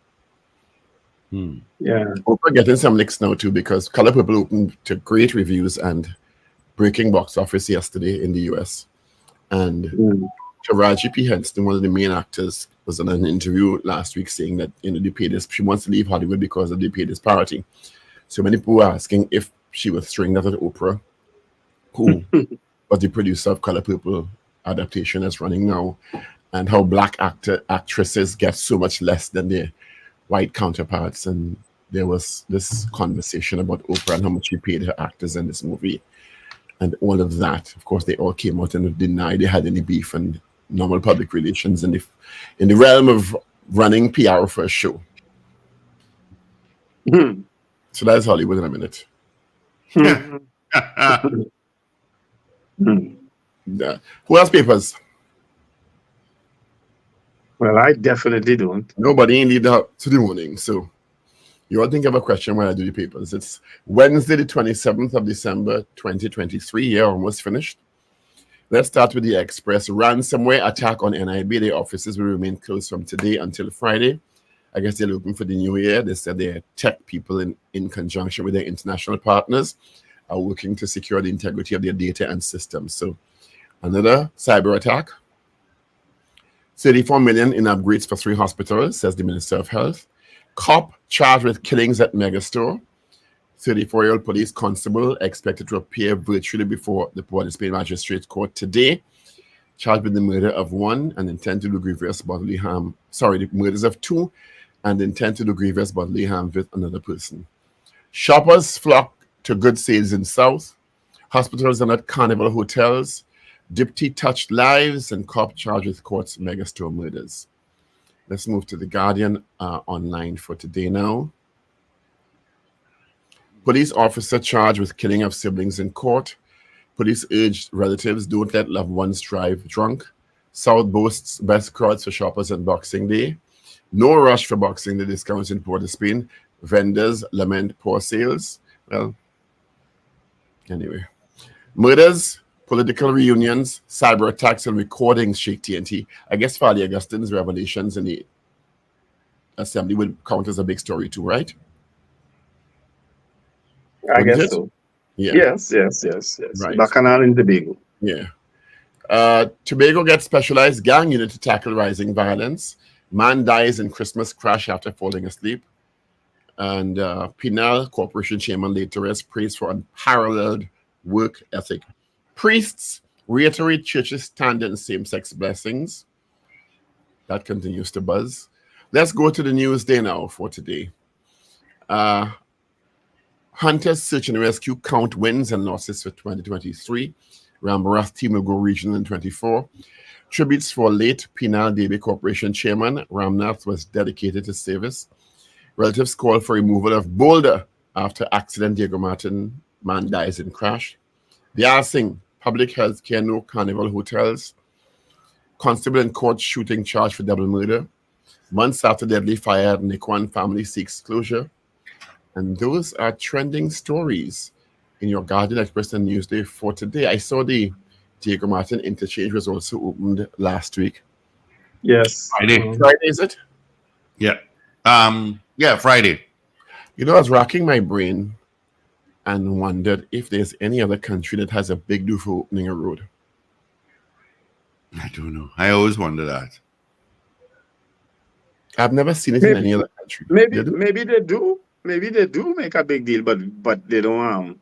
Yeah. Oprah getting some licks now too, because Color Purple opened to great reviews and breaking box office yesterday in the US. And Taraji P. Henson, one of the main actors, was in an interview last week saying that they pay this. She wants to leave Hollywood because of the pay disparity. So many people were asking if she was throwing that at Oprah, who was the producer of Color Purple adaptation that's running now, and how black actresses get so much less than their white counterparts. And there was this conversation about Oprah and how much she paid her actors in this movie. And all of that, of course, they all came out and denied they had any beef and normal public relations in the realm of running PR for a show. So that's Hollywood in a minute. Who has papers? Well, I definitely don't. Nobody in the to the morning. So you all think of a question when I do the papers. It's Wednesday, the 27th of December, 2023. Yeah, almost finished. Let's start with the Express. Ransomware attack on NIB. Their offices will remain closed from today until Friday. I guess they're looking for the new year. They said their tech people in conjunction with their international partners are working to secure the integrity of their data and systems. So another cyber attack. 34 million in upgrades for 3 hospitals, says the Minister of Health. Cop charged with killings at megastore. 34-year-old police constable expected to appear virtually before the Port of Spain Magistrates Court today, charged with the murder of 1 and intent to do grievous bodily harm. Sorry, the murders of 2 and intent to do grievous bodily harm with another person. Shoppers flock to good sales in South. Hospitals are not carnival hotels. Dipty touched lives and cop charged with court's megastore murders. Let's move to the Guardian online for today now. Police officer charged with killing of siblings in court. Police urged relatives don't let loved ones drive drunk. South boasts best crowds for shoppers on Boxing Day. No rush for Boxing Day discounts in Port of Spain. Vendors lament poor sales. Well, anyway. Murders, political reunions, cyber attacks, and recordings shake TNT. I guess Fali Augustine's revelations in the assembly would count as a big story too, right? I Wouldn't guess it? so. Yeah. Yes. Right. Bacchanal in Tobago. Yeah. Tobago gets specialized gang unit to tackle rising violence. Man dies in Christmas crash after falling asleep. And Pinal Corporation Chairman laid to rest, praised for unparalleled work ethic. Priests reiterate church's stand in same-sex blessings. That continues to buzz. Let's go to the news day now for today. Hunters search and rescue count wins and losses for 2023. Rambarath team will go regional in 24. Tributes for late Pinal Debe Corporation Chairman Ramnath was dedicated to service. Relatives call for removal of boulder after accident. Diego Martin man dies in crash. Diyal Singh, public health care, no carnival hotels. Constable in court shooting charged for double murder. Months after deadly fire, Nikwan family seeks closure. And those are trending stories in your Guardian Express and Newsday for today. I saw the Diego Martin interchange was also opened last week. Yes. Friday. Friday, is it? Yeah. Friday. You know, I was racking my brain and wondered if there's any other country that has a big do for opening a road. I don't know. I always wonder that. I've never seen it in any other country. Maybe They do? maybe they do. Maybe they do make a big deal, but they don't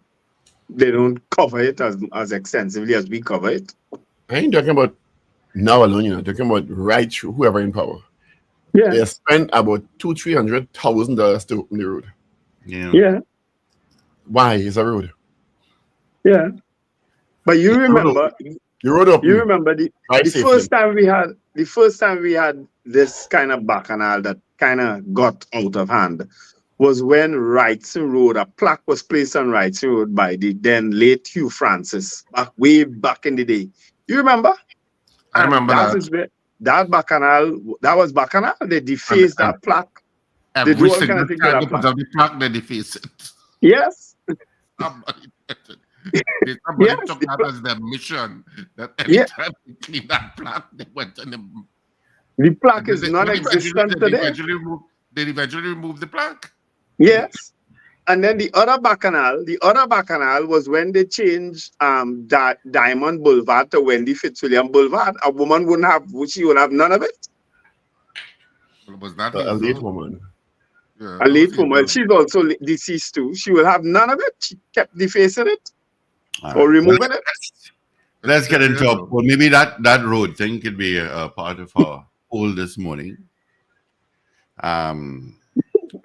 cover it as extensively as we cover it. I ain't talking about now alone, you know, talking about right through whoever in power. Yeah. They spent about $200,000-$300,000 to open the road. Yeah. Yeah. Why is a road? Yeah. But you remember The road up. you remember the safely. first time we had this kind of bacchanal that kind of got out of hand was when Wrightson Road, a plaque was placed on Wrightson Road by the then late Hugh Francis, way back in the day. You remember? I remember that. Is where, that was bacchanal. They defaced that plaque. Every do all kind single of things time with they that put up the plaque, they deface it. Yes. Somebody Yes, took the that as their mission. That every Yeah. time they clean that plaque, they went and The plaque they- is they- non-existent they today. eventually removed the plaque. Yes. And then the other bacchanal was when they changed that Diamond Boulevard to Wendy Fitzwilliam Boulevard. A woman would have none of it. Was that A legal? late woman. Yeah, A late that was woman. legal. She's also deceased too. She will have none of it. She kept defacing it All or right. removing it. Let's get into a poll. Maybe that road thing could be a part of our poll this morning.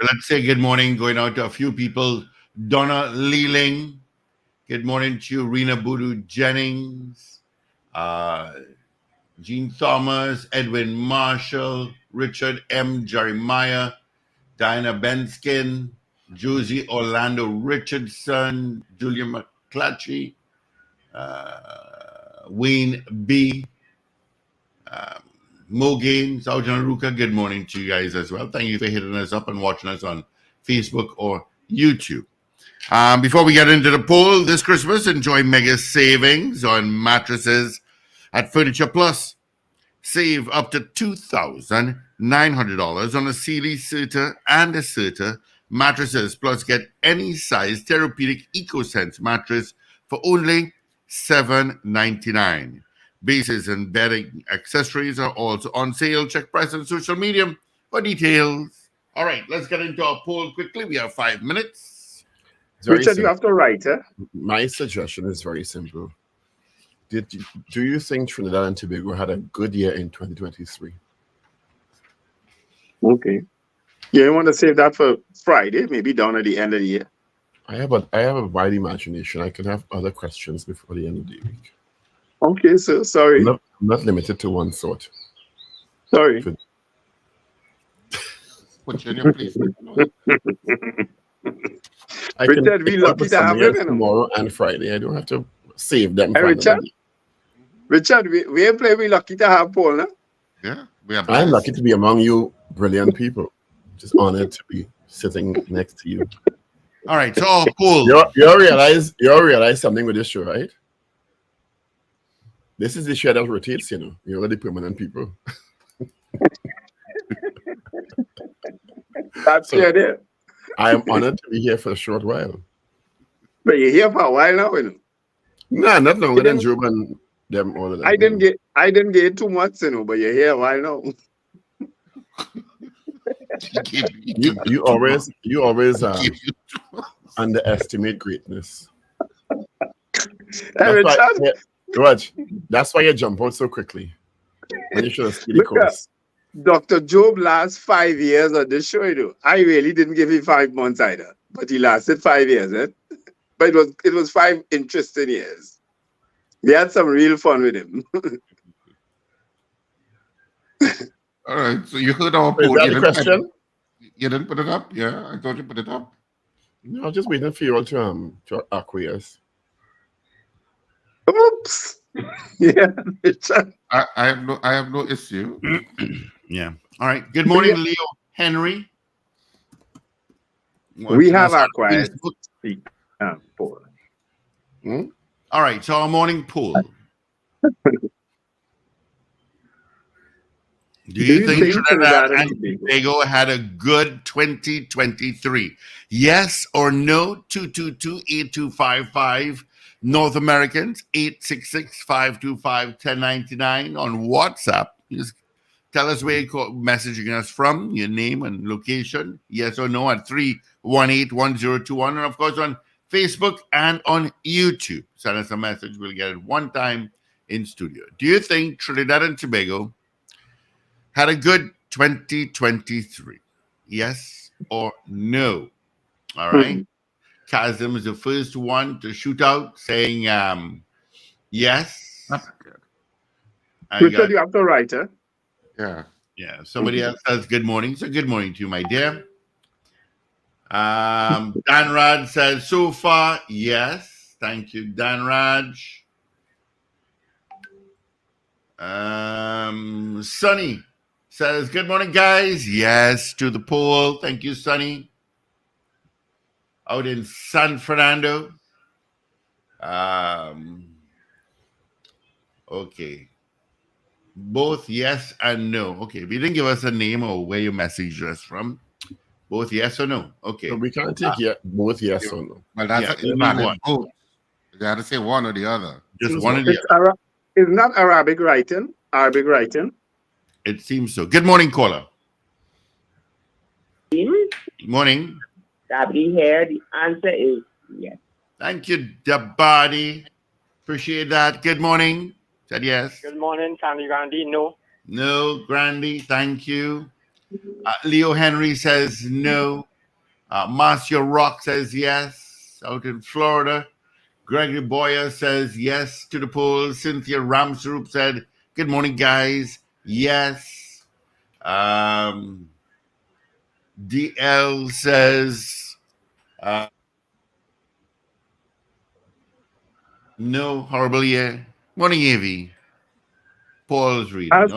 Let's say good morning going out to a few people. Donna Leeling. Good morning to you. Rena Boodoo Jennings. Jean Thomas. Edwin Marshall. Richard M. Jeremiah. Diana Benskin. Josie Orlando Richardson. Julia McClatchy. Wayne B. Mo Gaines, Aujan Ruka, good morning to you guys as well. Thank you for hitting us up and watching us on Facebook or YouTube. Before we get into the poll, this Christmas, enjoy mega savings on mattresses at Furniture Plus. Save up to $2,900 on a Sealy Serta and a Serta mattresses. Plus, get any size therapeutic EcoSense mattress for only $7.99. Bases and bedding accessories are also on sale. Check price on social media for details. All right, let's get into our poll quickly. We have 5 minutes. It's very Richard, you simple. have to write, eh? My suggestion is very simple. Do you think Trinidad and Tobago had a good year in 2023? Okay. Yeah, you want to save that for Friday, maybe down at the end of the year. I have a wide imagination. I can have other questions before the end of the week. Okay, so sorry. I'm not limited to one thought. Sorry. Put you in your place. I Richard, we pick up lucky with to have somebody him, else you know. tomorrow and Friday. I don't have to save them. Hey, for another Richard? day. Richard, we ain't play, we lucky to have Paul, no? Yeah, we have. I'm lucky to be among you brilliant people. Just honored to be sitting next to you. All right, so our poll. You realize something with this show, right? This is the show that rotates, you know. You're already permanent people. That's So- the idea. I am honored to be here for a short while. But you're here for a while now, you know. Nah, not longer You than didn't- Job and them all of that. I didn't get 2 months, you know, but you're here a while now. You always underestimate greatness. That's why, Richard, yeah, Raj, that's why you jump out so quickly. When you should have skied the look at course. Dr. Job last 5 years on this show, you know. I really didn't give him 5 months either, but he lasted 5 years, eh? But it was 5 interesting years. We had some real fun with him. All right. So you heard our Is poll. that the question? You didn't put it up? Yeah, I thought you put it up. No, I'm just waiting for you all to acquiesce. Oops. Yeah, Richard. I have no issue. Yeah. All right. Good morning, Leo Henry. We have our acquired Paul. All right. So our morning poll. Do you think Trinidad and Tobago had a good 2023? Yes or no? 222-8255. North Americans, 866-525-1099. On WhatsApp, just tell us where you're messaging us from, your name and location, yes or no, at 318-1021. And of course, on Facebook and on YouTube. Send us a message. We'll get it one time in studio. Do you think Trinidad and Tobago had a good 2023? Yes or no? All right. Kazim is the first one to shoot out saying yes. That's good. Richard, you have to write, eh? Yeah. Yeah. Somebody else says good morning. So good morning to you, my dear. Dan Raj says so far, yes. Thank you, Dan Raj. Sonny says, good morning, guys. Yes, to the poll. Thank you, Sonny. Out in San Fernando. Okay. Both yes and no. Okay. If you didn't give us a name or where you messaged us from, both yes or no. Okay. So we can't take both yes or no. Well, that's only valid one. vote. You got to say one or the other. Just one or the other. It's not Arabic writing. Arabic writing. It seems so. Good morning, caller. Morning. Dabdi here. The answer is yes. Thank you, Dabadi. Appreciate that. Good morning. Said yes. Good morning, Sandy Gandhi. No. No, Grandy. Thank you. Leo Henry says no. Marcia Rock says yes. Out in Florida. Gregory Boyer says yes to the poll. Cynthia Ramsrup said, good morning, guys. Yes. DL says no, horrible year. Morning, Evie. Paul's reading. I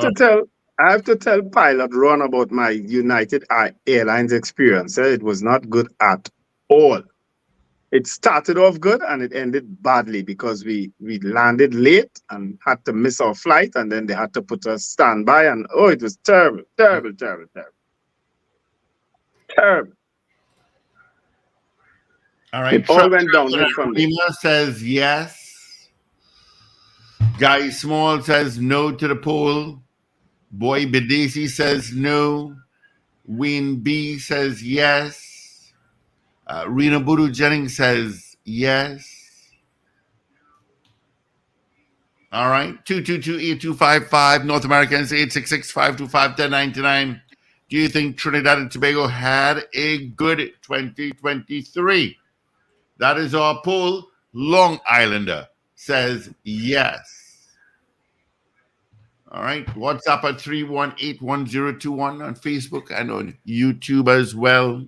have to tell Pilot Ron about my United Airlines experience. It was not good at all. It started off good and it ended badly because we landed late and had to miss our flight, and then they had to put us standby, and it was terrible. All right. It all went downhill from there. Rima says yes. Guy Small says no to the poll. Boy Bedesi says no. Wayne B says yes. Rena Budu Jennings says yes. All right. 222-8255. North Americans 866-525-1099. Do you think Trinidad and Tobago had a good 2023? That is our poll. Long Islander says yes. All right. WhatsApp at 318-1021 on Facebook and on YouTube as well.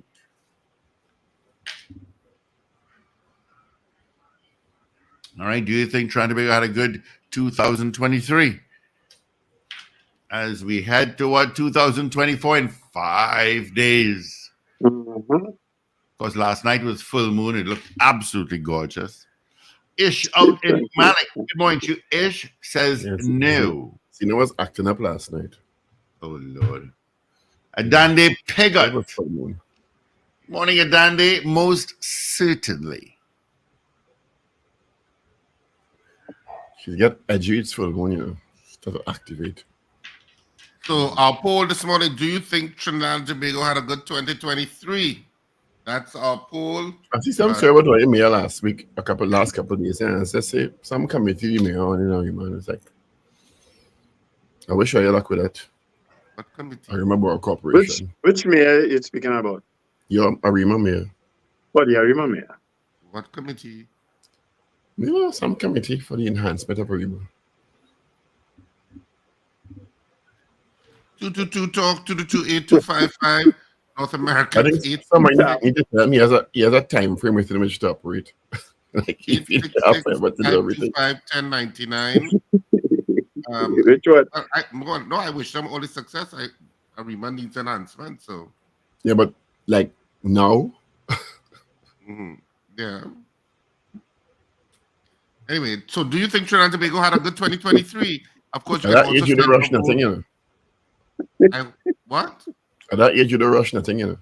All right. Do you think Trinidad and Tobago had a good 2023? As we head toward 2024 in 5 days. Of course, last night was full moon. It looked absolutely gorgeous. Ish out in Malik. Good morning to you. Ish says Yes, no. Cena was acting up last night. Oh, Lord. Adande That Pegot. was full moon. Morning, Adande. Most certainly. She's got edgy, it's full moon, you know. She doesn't activate. So our poll this morning, do you think Trinidad and Tobago had a good 2023? That's our poll. I see some fair about email last week, last couple of days, and I say some committee email on, man. It's like, I wish I had luck with that. What committee? I remember our corporation. Which mayor you speaking about? Your Arima mayor. What the Arima mayor? What committee? Some committee for the enhancement of Arima. 222 talk 2228255 North America. I think somebody need to tell me he has a time frame within which to operate. Like if you have what to do everything. 1099. Which one? I wish them all the success. Arima needs enhancement. So yeah, but like now. Yeah. Anyway, so do you think Trinidad and Tobago had a good 2023? Of course, you can also the rush nothing, you know. What? At that age, you don't rush nothing, you know.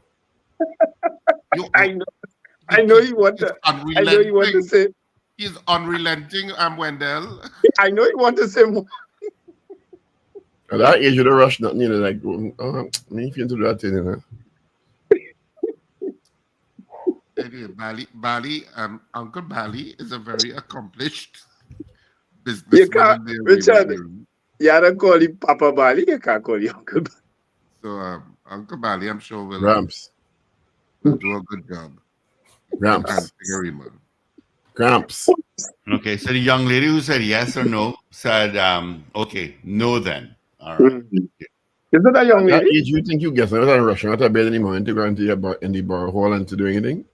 I know you want to. I know you want to say. He's unrelenting, Wendell. I know you want to say more. At that age, you don't rush nothing, you know. Like, me if you do that thing, you know. Anyway, Bali, Uncle Bali is a very accomplished businessman. You can't, Richard. You don't call him Papa Bali. You can't call him Uncle Bali. So, Uncle Bali, I'm sure will do a good job. Gramps. Okay, so the young lady who said yes or no said, okay, no then. All right. Is that a young lady? Do you think you get another rushing out of bed anymore to go into the bar hall and to do anything?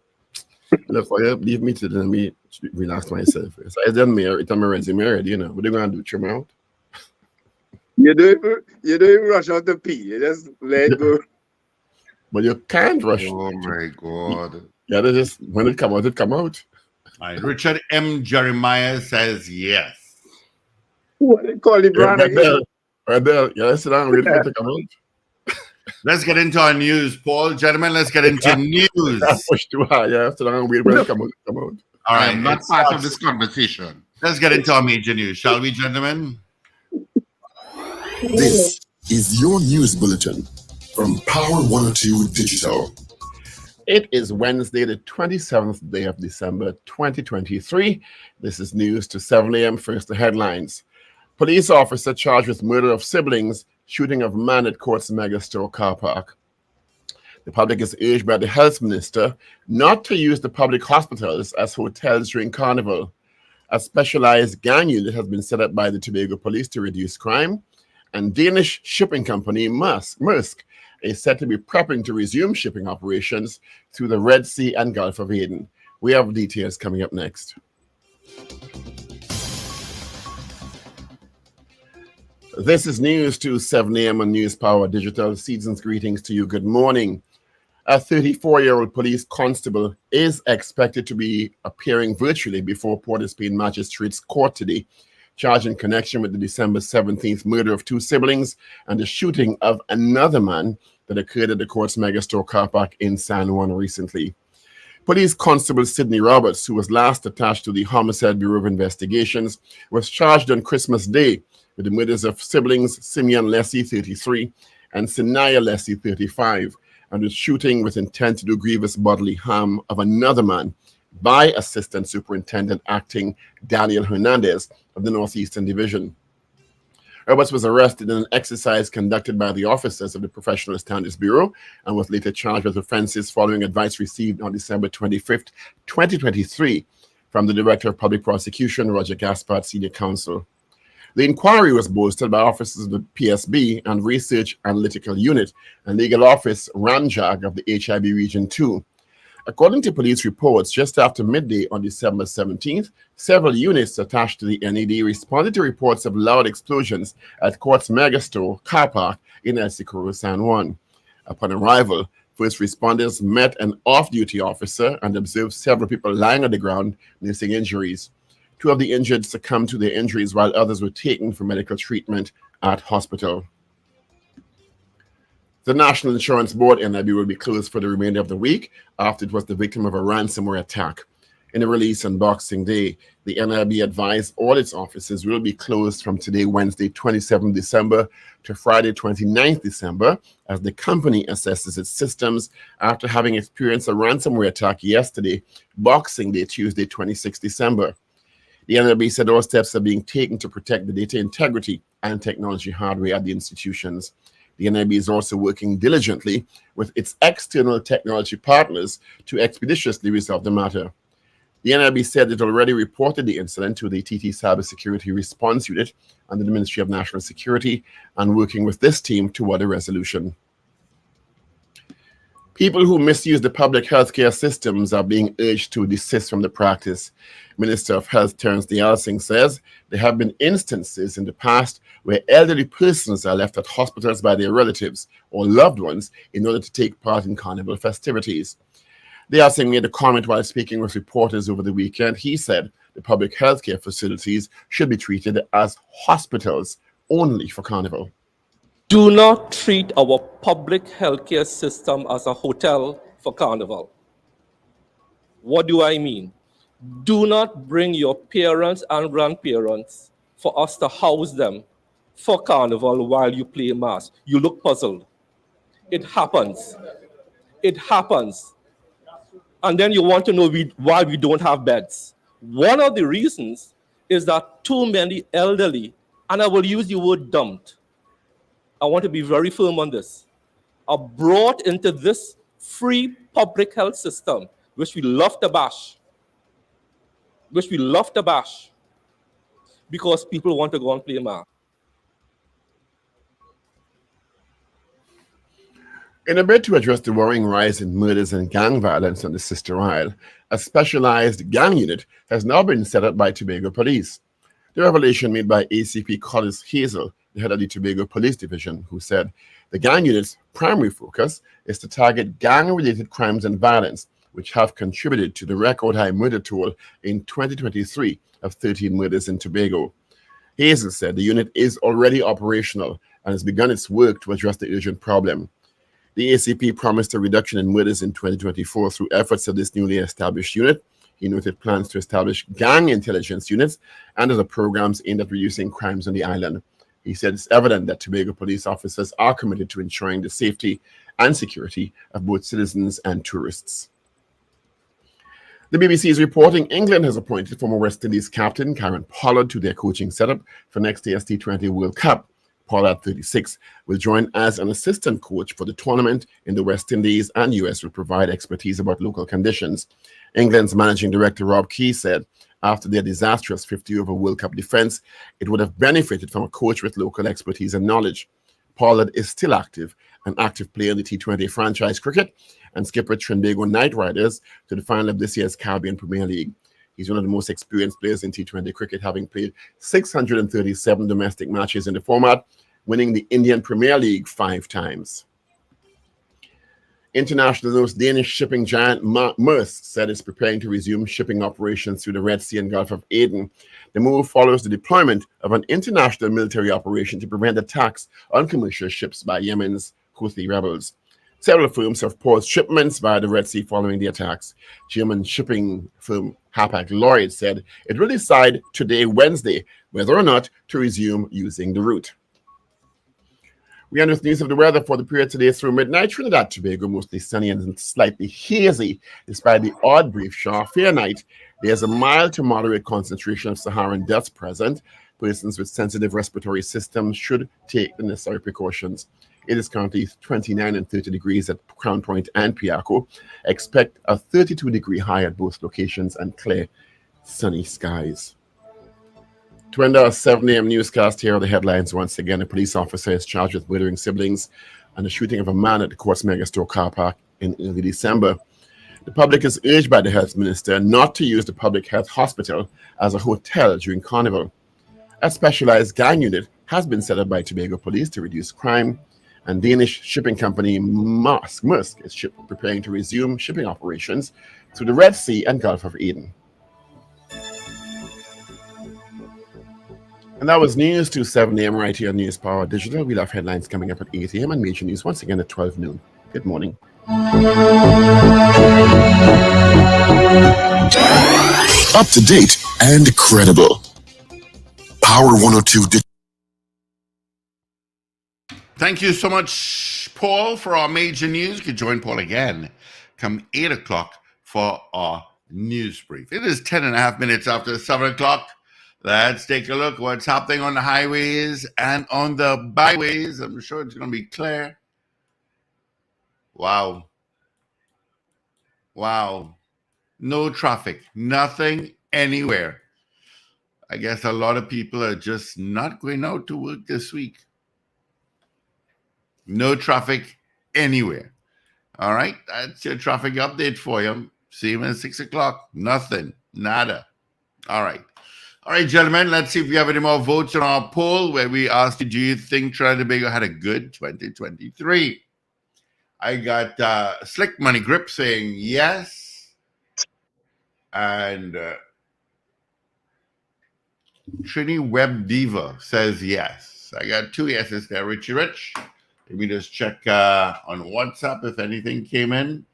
Leave me to let me relax myself. So I done it's my resume already, you know. What are you gonna do? Trim out? You don't even rush out to pee. You just let it go. But you can't rush. Oh my God. Yeah, they just when it come out, it come out. All right. Richard M. Jeremiah says yes. What they call it, brand again? Right there. Yeah, sit down and wait for it to come out. Let's get into our news, Paul. Gentlemen, let's get into news. That's push too hard. Yeah, sit down and wait for it to come out. All right. I'm not part of this conversation. Let's get into our major news, shall we, gentlemen? This is your news bulletin from Power 102 Digital. It is Wednesday, the 27th day of December, 2023. This is news to 7 a.m. First, the headlines. Police officer charged with murder of siblings, shooting of man at Courts Megastore car park. The public is urged by the health minister not to use the public hospitals as hotels during Carnival. A specialized gang unit has been set up by the Tobago Police to reduce crime. And Danish shipping company Maersk is said to be prepping to resume shipping operations through the Red Sea and Gulf of Aden. We have details coming up next. This is news to 7 a.m. on News Power Digital. Season's greetings to you. Good morning. A 34-year-old police constable is expected to be appearing virtually before Port of Spain Magistrates Court today, charged in connection with the December 17th murder of two siblings and the shooting of another man that occurred at the Courts Megastore car park in San Juan recently. Police Constable Sidney Roberts, who was last attached to the Homicide Bureau of Investigations, was charged on Christmas Day with the murders of siblings Simeon Leslie, 33, and Sinaya Leslie, 35, and with shooting with intent to do grievous bodily harm of another man by Assistant Superintendent Acting Daniel Hernandez of the Northeastern Division. Roberts was arrested in an exercise conducted by the officers of the Professional Standards Bureau and was later charged with offenses following advice received on December 25th, 2023 from the Director of Public Prosecution, Roger Gaspard, Senior Counsel. The inquiry was bolstered by officers of the PSB and Research Analytical Unit and Legal Office RANJAG of the HIB Region 2. According to police reports, just after midday on December 17th, several units attached to the NED responded to reports of loud explosions at Courts Megastore car park in El Socorro, San Juan. Upon arrival, first responders met an off-duty officer and observed several people lying on the ground nursing injuries. Two of the injured succumbed to their injuries while others were taken for medical treatment at hospital. The National Insurance Board, NIB, will be closed for the remainder of the week after it was the victim of a ransomware attack. In a release on Boxing Day, the NIB advised all its offices will be closed from today, Wednesday, 27 December, to Friday, 29th December, as the company assesses its systems after having experienced a ransomware attack yesterday, Boxing Day, Tuesday, 26 December. The NIB said all steps are being taken to protect the data integrity and technology hardware at the institutions. The NIB is also working diligently with its external technology partners to expeditiously resolve the matter. The NIB said it already reported the incident to the TT Cybersecurity Response Unit under the Ministry of National Security and working with this team toward a resolution. People who misuse the public healthcare systems are being urged to desist from the practice. Minister of Health Terence Deyalsingh says there have been instances in the past where elderly persons are left at hospitals by their relatives or loved ones in order to take part in carnival festivities. Deyalsingh made a comment while speaking with reporters over the weekend. He said the public healthcare facilities should be treated as hospitals only for carnival. Do not treat our public healthcare system as a hotel for carnival. What do I mean? Do not bring your parents and grandparents for us to house them for carnival while you play mass. You look puzzled. It happens. It happens. And then you want to know why we don't have beds. One of the reasons is that too many elderly, and I will use the word dumped, I want to be very firm on this, are brought into this free public health system, which we love to bash, because people want to go and play mass. In a bid to address the worrying rise in murders and gang violence on the Sister Isle, a specialized gang unit has now been set up by Tobago Police. The revelation made by ACP Collis Hazel, the head of the Tobago Police Division, who said the gang unit's primary focus is to target gang-related crimes and violence, which have contributed to the record-high murder toll in 2023 of 13 murders in Tobago. Hazel said the unit is already operational and has begun its work to address the urgent problem. The ACP promised a reduction in murders in 2024 through efforts of this newly established unit. He noted plans to establish gang intelligence units and other programs aimed at reducing crimes on the island. He said it's evident that Tobago police officers are committed to ensuring the safety and security of both citizens and tourists. The BBC is reporting England has appointed former West Indies captain Kieran Pollard to their coaching setup for next year's T20 World Cup. Pollard, 36, will join as an assistant coach for the tournament in the West Indies, and US will provide expertise about local conditions. England's managing director Rob Key said after their disastrous 50-over World Cup defense, it would have benefited from a coach with local expertise and knowledge. Pollard is still active, an active player in the T20 franchise cricket, and skipper Trinbago Knight Riders to the final of this year's Caribbean Premier League. He's one of the most experienced players in T20 cricket, having played 637 domestic matches in the format, winning the Indian Premier League 5 times. International news: Danish shipping giant Maersk said it's preparing to resume shipping operations through the Red Sea and Gulf of Aden. The move follows the deployment of an international military operation to prevent attacks on commercial ships by Yemen's Houthi rebels. Several firms have paused shipments via the Red Sea following the attacks. German shipping firm Hapag-Lloyd said it will decide today, Wednesday, whether or not to resume using the route. We end with news of the weather for the period today through midnight. Trinidad Tobago mostly sunny and slightly hazy, despite the odd brief shower. Fair night. There's a mild to moderate concentration of Saharan dust present. Persons with sensitive respiratory systems should take the necessary precautions. It is currently 29 and 30 degrees at Crown Point and Piarco. Expect a 32-degree high at both locations and clear, sunny skies. To end our 7 a.m. newscast, here are the headlines once again. A police officer is charged with murdering siblings and the shooting of a man at the Quartz Megastore car park in early December. The public is urged by the health minister not to use the public health hospital as a hotel during Carnival. A specialized gang unit has been set up by Tobago Police to reduce crime, and Danish shipping company Maersk is preparing to resume shipping operations through the Red Sea and Gulf of Aden. And that was news to 7 a.m. right here on News Power Digital. We'll have headlines coming up at 8 a.m. and major news once again at 12 noon. Good morning. Up to date and credible. Power 102 Thank you so much, Paul, for our major news. You can join Paul again come 8 o'clock for our news brief. It is 10 and a half minutes after 7 o'clock. Let's take a look what's happening on the highways and on the byways. I'm sure it's going to be clear. Wow. Wow. No traffic. Nothing anywhere. I guess a lot of people are just not going out to work this week. No traffic anywhere. All right. That's your traffic update for you. See you at 6 o'clock. Nothing. Nada. All right. All right, gentlemen, let's see if we have any more votes on our poll where we asked you, do you think Trinidad and Tobago had a good 2023? I got Slick Money Grip saying yes. And Trini Web Diva says yes. I got 2 yeses there, Richie Rich. Let me just check on WhatsApp if anything came in.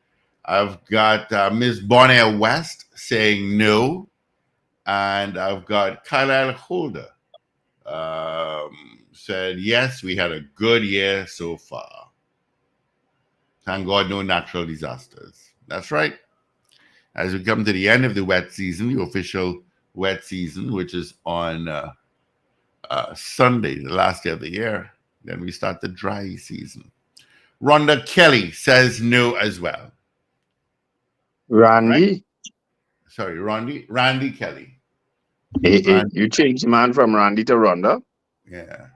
I've got Ms. Bonaire West saying no. And I've got Kyle Holder said, yes, we had a good year so far. Thank God, no natural disasters. That's right. As we come to the end of the wet season, the official wet season, which is on Sunday, the last day of the year, then we start the dry season. Rhonda Kelly says no as well. Randy? Right? Sorry, Randy Kelly. Hey, you changed man from Randy to Rhonda? Yeah.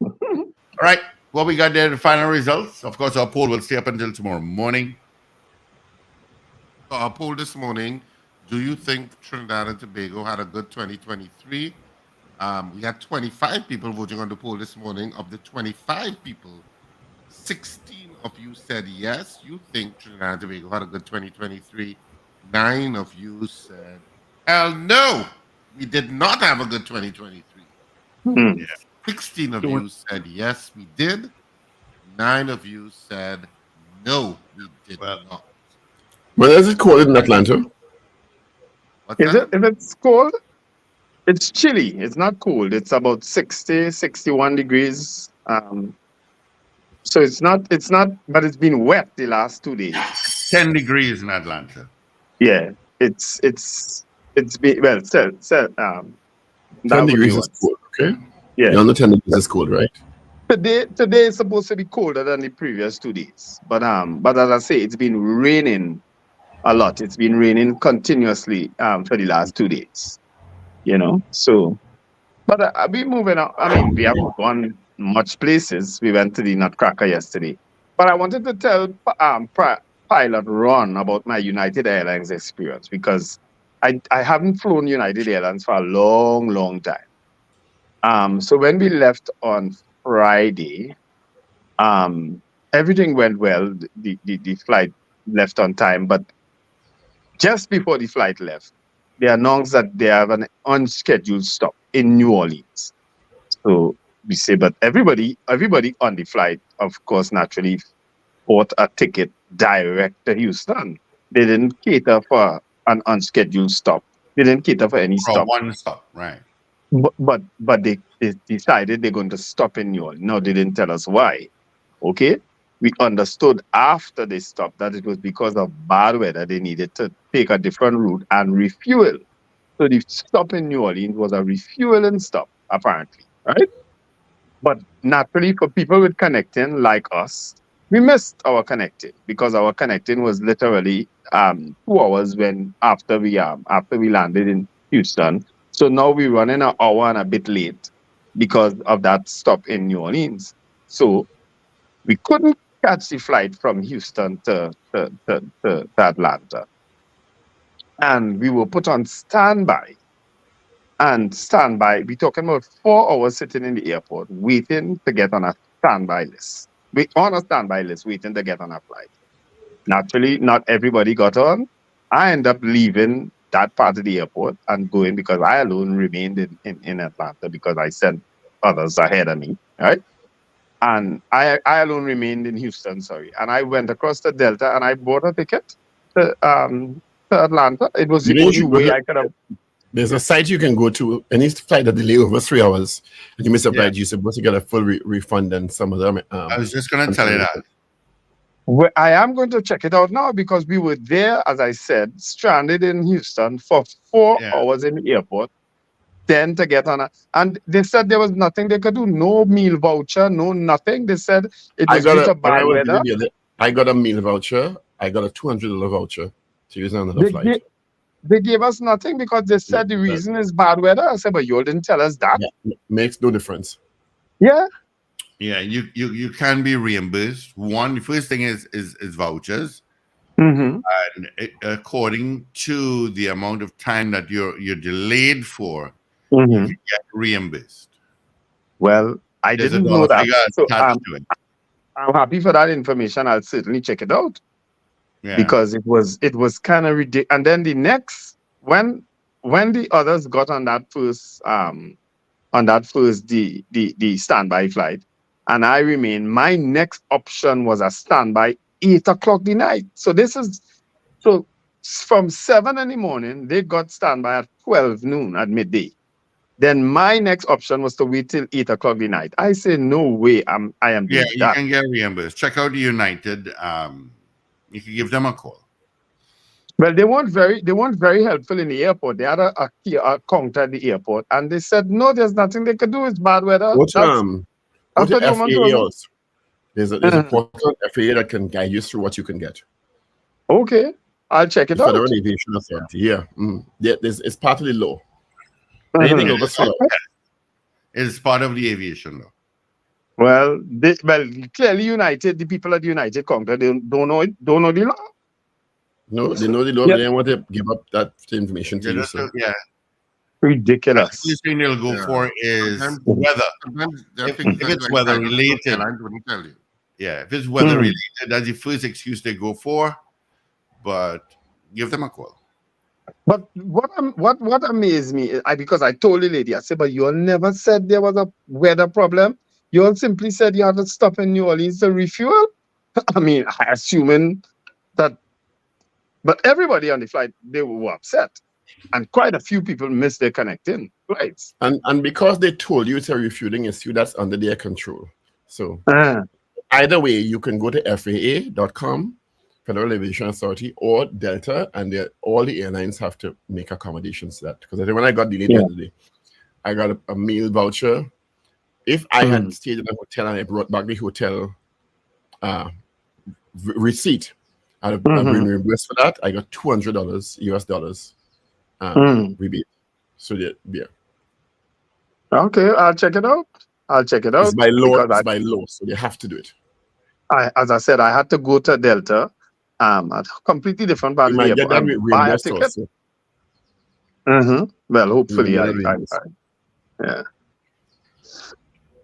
All right. What we got there, the final results. Of course, our poll will stay up until tomorrow morning. Our poll this morning, do you think Trinidad and Tobago had a good 2023? We had 25 people voting on the poll this morning. Of the 25 people, 16 of you said yes, you think Trinidad and Tobago had a good 2023. 9 of you said, hell no, we did not have a good 2023. 16 of you said yes, we did. 9 of you said no, we did not. Well, is it cold in Atlanta? If it's cold, it's chilly. It's not cold. It's about 60, 61 degrees. So it's not, but it's been wet the last 2 days. 10 degrees in Atlanta. Yeah, it's been, well, 10 degrees is cold, okay? Yeah. You know 10 degrees is cold, right? Today is supposed to be colder than the previous 2 days. But as I say, it's been raining a lot. It's been raining continuously for the last 2 days. You know, so, but I'll be moving on. I mean, we haven't gone much places. We went to the Nutcracker yesterday. But I wanted to tell Pilot Ron about my United Airlines experience because I haven't flown United Airlines for a long, long time. So when we left on Friday, everything went well. The flight left on time, but just before the flight left, they announced that they have an unscheduled stop in New Orleans. So we say, but everybody on the flight, of course, naturally bought a ticket direct to Houston. They didn't cater for an unscheduled stop. They didn't cater for any stop. One stop, right. But they decided they're going to stop in New Orleans. No, they didn't tell us why. Okay? We understood after they stopped that it was because of bad weather. They needed to take a different route and refuel. So the stop in New Orleans was a refueling stop, apparently, right? But naturally, for people with connecting like us, we missed our connecting because our connecting was literally 2 hours after we landed in Houston. So now we're running an hour and a bit late because of that stop in New Orleans. So we couldn't catch the flight from Houston to Atlanta. And we were put on standby. And standby, we're talking about 4 hours sitting in the airport, waiting to get on a standby list. On a standby list, waiting to get on a flight. Naturally, not everybody got on. I ended up leaving that part of the airport and going because I alone remained in Atlanta because I sent others ahead of me, right? And I alone remained in Houston, sorry. And I went across to Delta and I bought a ticket to Atlanta. It was You the know, you only should go way to- I could have. There's a site you can go to, any flight that delay over 3 hours, and you miss a Yeah. flight, you're supposed to get a full refund, and some of them. I was just going to tell you that. Well, I am going to check it out now because we were there, as I said, stranded in Houston for 4 Yeah. hours in the airport, then to get on a. And they said there was nothing they could do, no meal voucher, no nothing. They said it was due to when I bad was weather. there, I got a meal voucher. I got a $200 voucher to use on another They, flight. ga- they gave us nothing because they said the Yeah. reason is bad weather. I said, but you all didn't tell us that. Yeah, makes no difference. Yeah. Yeah, you can be reimbursed. One, the first thing is vouchers. Mm-hmm. And according to the amount of time that you're delayed for, Mm-hmm. you can get reimbursed. Well, I There's didn't a know dollar that. figure So attached to it. I'm happy for that information. I'll certainly check it out. Yeah. Because it was kind of ridiculous. And then the next when the others got on that first the standby flight, and I remained, my next option was a standby 8 o'clock the night. So from 7 in the morning, they got standby at 12 noon at midday. Then my next option was to wait till 8 o'clock the night. I say no way. I am Yeah, doing you that. can get reimbursed. Check out the United. You can give them a call. Well, they weren't very helpful in the airport. They had a counter at the airport, and they said no, there's nothing they could do. It's bad weather. Go to, That's go to what the woman FAA told me. also. There's a portal on FAA that can guide you through what you can get. Okay, I'll check it out. Federal Aviation Authority. Yeah. It's part of the law. Mhm. Anything over 3 hours. It's part of the aviation law. Well, clearly United, the people at United counter, they don't know the law. No, they know the law. Yeah. They don't want to give up that information to Yeah, you. that's So. yeah. Ridiculous. The thing they'll go Yeah. for is Sometimes- weather. Sometimes there are If- things if that it's like weather that related. airlines wouldn't tell you. Yeah, if it's weather Hmm. related, that's the first excuse they go for. But give them a call. But what amazed me, because I told the lady, I said, but you all never said there was a weather problem. You all simply said you had to stop in New Orleans to refuel. I mean, I assuming that, but everybody on the flight, they were upset. And quite a few people missed their connecting flights. And because they told you it's a refueling issue, that's under their control. So Ah, either way, you can go to FAA.com, Federal Aviation Authority, or Delta, and all the airlines have to make accommodations to that. Because I think when I got delayed the other day, I got a meal voucher. If I had stayed in a hotel and I brought back the hotel receipt, I'd have been reimbursed for that. I got $200 US dollars rebate. So yeah, okay, I'll check it out. it's by law. because It's by law, so they have to do it. as I said, I had to go to Delta, a completely different part You of the might get airport, that and buy a reimbursed ticket. also. Well, hopefully, Yeah, reimbursed. yeah.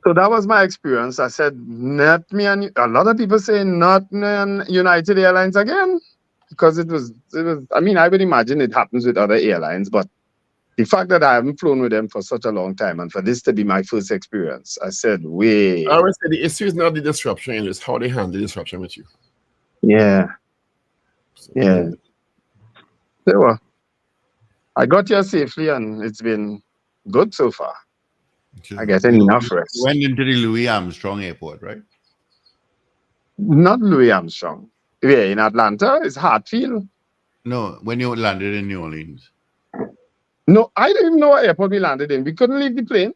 So that was my experience. I said, not me, and a lot of people say not me and United Airlines again, because it was. I mean, I would imagine it happens with other airlines, but the fact that I haven't flown with them for such a long time, and for this to be my first experience, I said, wait, I always say the issue is not the disruption; it's how they handle the disruption with you. yeah. So, Yeah. They were. I got here safely, and it's been good so far. I get enough rest. You went into the Louis Armstrong Airport, right? Not Louis Armstrong. Yeah, in Atlanta, it's Hartfield. No, when you landed in New Orleans. No, I didn't even know what airport we landed in. We couldn't leave the plane.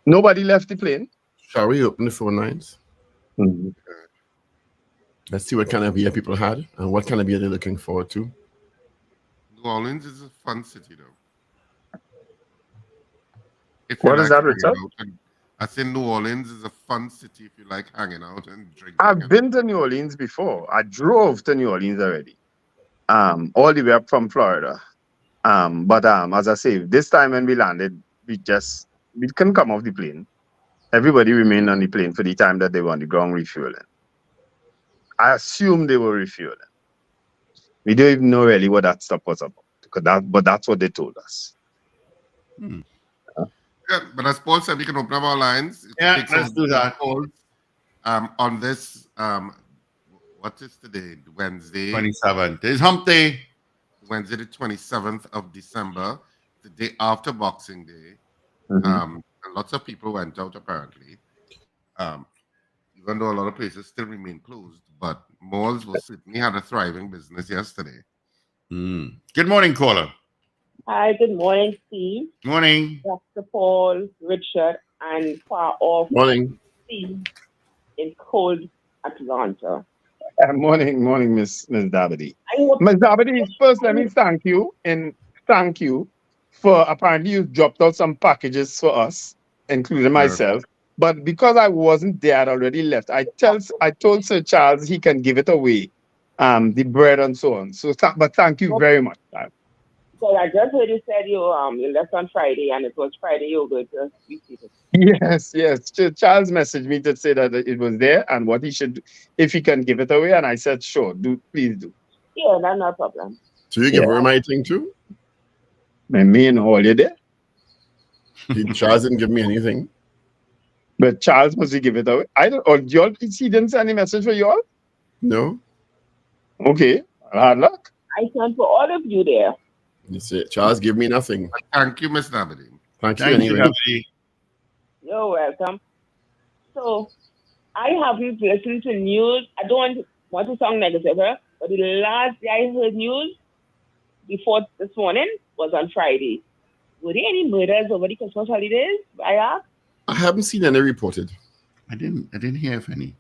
Nobody left the plane. shall we open the phone lines? Let's see what kind of year people had and what kind of year they're looking forward to. New Orleans is a fun city, though. If you What is like that, hanging Richard? out and- I think New Orleans is a fun city if you like hanging out and drinking. I've been to New Orleans before. I drove to New Orleans already. All the way up from Florida. But as I say, this time when we landed, we couldn't come off the plane. Everybody remained on the plane for the time that they were on the ground refueling. I assume they were refueling. We don't even know really what that stuff was about. But that's what they told us. Yeah, but as Paul said, we can open up our lines. It Yeah, takes let's some do that. calls, on this. What is today? Wednesday. 27th is Hump Day. Wednesday, the 27th of December, the day after Boxing Day. Mhm. And lots of people went out apparently. Even though a lot of places still remain closed, but malls will certainly had a thriving business yesterday. Good morning, caller. Hi, good morning, Steve, Morning. Dr. Paul, Richard, and far off Morning. Steve in cold Atlanta. Morning, Miss Davidi. I hope Miss Davidi, first let me thank you for apparently you dropped out some packages for us, including myself. But because I wasn't there, I'd already left. I told Sir Charles he can give it away, the bread and so on. So, but thank you very much. because I just heard you said you left on Friday and it was Friday you were going to receive it. Yes. Charles messaged me to say that it was there and what he should do, if he can give it away. And I said, sure, please do. Yeah, that's no problem. So you give her my thing too? Me and all you there. Charles didn't give me anything. But Charles must he give it away. I don't. Or y'all, he didn't send any message for y'all. No. Okay, hard luck. I sent for all of you there. You see, Charles give me nothing. But thank you, Miss Davidi. Thank you Thank you, anyway. Davidi. You're welcome. So I have been listening to news. I don't want to sound negative, but the last day I heard news before this morning was on Friday. Were there any murders over the Christmas holidays? I asked. I haven't seen any reported. I didn't hear of any.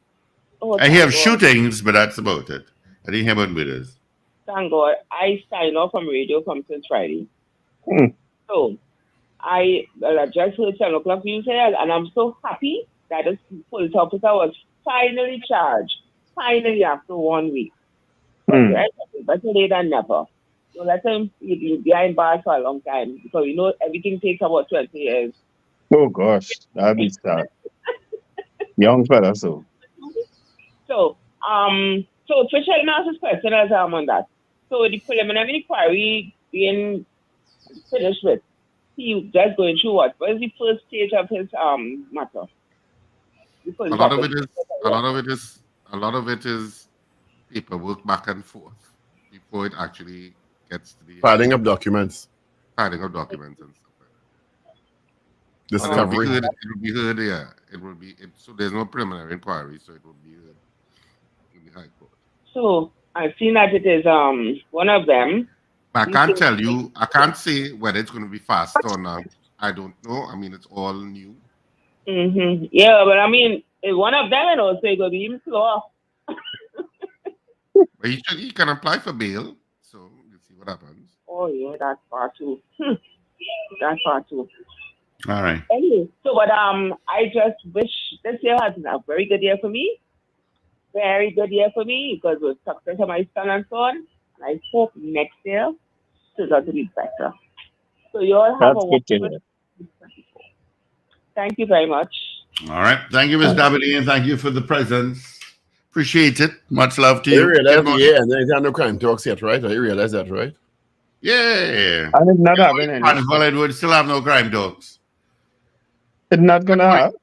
Oh, I hear of thank God. shootings, but that's about it. I didn't hear about murders. Thank God. I signed off from radio from since Friday. Hmm. So I just heard 7 o'clock news here, and I'm so happy that this police officer was finally charged. Finally, after 1 week. Hmm. Right? Better late than never. So let him be behind bars for a long time because you know everything takes about 20 years. Oh gosh, that'd be sad. Young fella, so. So Tricia asked his question as on that. So the preliminary inquiry being finished with, he just going through what? What is the first stage of his matter? A lot of it is paperwork back and forth before it actually gets to the Filing up documents. filing of documents and stuff like that. Discovery. It will be heard, yeah. So there's no preliminary inquiry, so it will be heard in the High Court. So I've seen that it is one of them. I can't tell you, I can't say whether it's going to be fast or not. I don't know. I mean, it's all new. Mm-hmm. Yeah, but I mean, it's one of them and also it's going to be even slower. But he can apply for bail, so we'll see what happens. Oh yeah, that's part two. That's part two. All right. Anyway, so but I just wish this year has been a very good year for me. Very good year for me because we're success of my son and so on. And I hope next year it's going to be better. So you all have That's a good to wonderful hear. 2024. Thank you very much. All right. Thank you, Ms. Davidi, and thank you for the presence. Appreciate it. Much love to You you. realize, Good morning. yeah, and there are no crime talks yet, right? You realize that, right? Yeah. And it's not having any. Carnival, it would still have no crime dogs. It's not gonna have.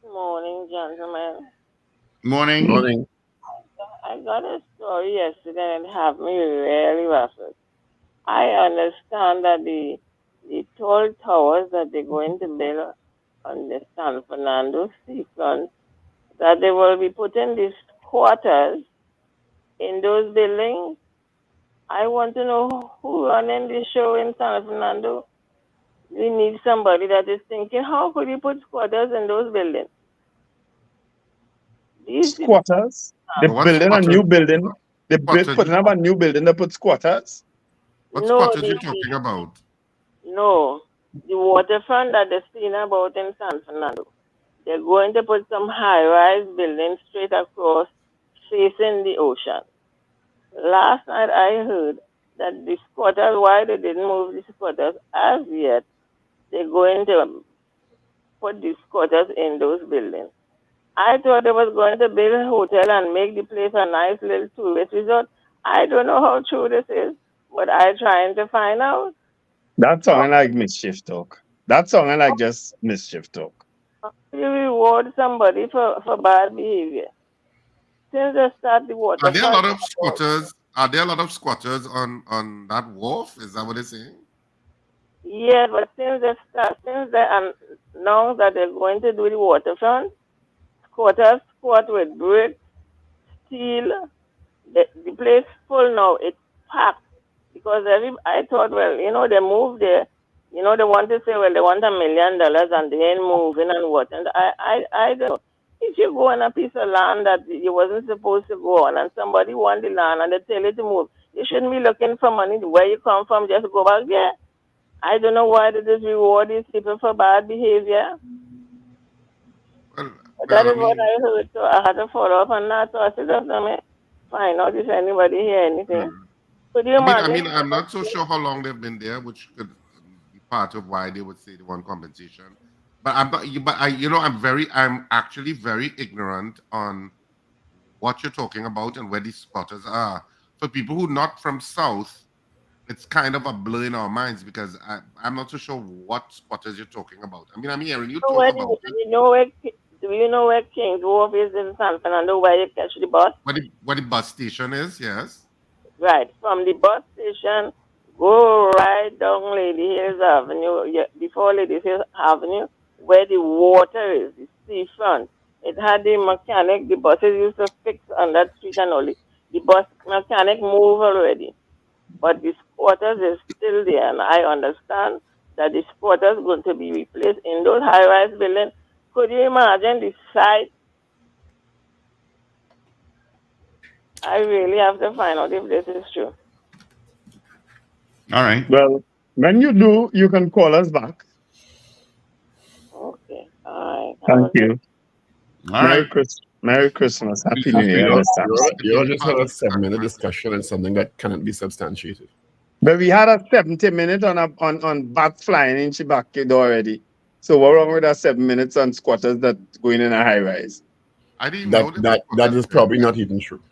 Morning, gentlemen. Morning. Morning. I got a story yesterday and it had me really baffled. I understand that the tall towers that they're going to build on the San Fernando seafront, that they will be putting these quarters in those buildings. I want to know who running the show in San Fernando. We need somebody that is thinking, how could you put squatters in those buildings? These Squatters. They're What's building a squatters? new building. They're Squatters. putting up a new building. They put squatters. What No, spot are you the- talking about? No, the waterfront that they're speaking about in San Fernando. They're going to put some high-rise buildings straight across facing the ocean. Last night I heard that the squatters, why they didn't move the squatters as yet, they're going to put the squatters in those buildings. I thought they was going to build a hotel and make the place a nice little tourist resort. I don't know how true this is, but I'm trying to find out. That's sounding like mischief talk. That sounded like just mischief talk. You reward somebody for bad behavior. Since they start the Are there a lot waterfront, of squatters? Are there a lot of squatters on that wharf? Is that what they're saying? yeah, but since they announced that they're going to do the waterfront, squatters squat with bricks, steel. The place full now. It's packed because I thought, well, they moved there. They want to say, well, they want $1 million and they ain't moving and what. And I don't know. If you go on a piece of land that you wasn't supposed to go on and somebody want the land and they tell you to move, you shouldn't be looking for money where you come from, just go back there. I don't know why they just reward these people for bad behavior. Well, But that I is what mean, I heard, so I had to follow up on that. So I said, let me find out if anybody hear anything. Could you I imagine? mean, I'm not so sure how long they've been there, which could be part of why they would say they want compensation. But I'm actually very ignorant on what you're talking about and where these squatters are. For people who are not from South, it's kind of a blur in our minds because I'm not so sure what squatters you're talking about. I mean, I'm hearing you So talk about it. do you know where King's Wharf is in San Fernando, where you catch the bus? Where the bus station is, yes. Right. From the bus station, go right down Lady Hills Avenue, before Lady Hills Avenue, where the water is, the seafront. It had the mechanic, the buses used to fix on that street and all. The bus mechanic moved already. But the squatters is still there, and I understand that the squatters going to be replaced in those high-rise buildings. Could you imagine the site? I really have to find out if this is true. All right. Well, when you do, you can call us back. Okay. All right. Thank you. All right. Merry Christmas. Happy New Year. You're just had a 7-minute discussion on something that cannot be substantiated. But we had a 70-minute on bats flying in Chibaki already. So what's wrong with that 7 minutes on squatters that going in a high rise? I didn't know That is probably not even true.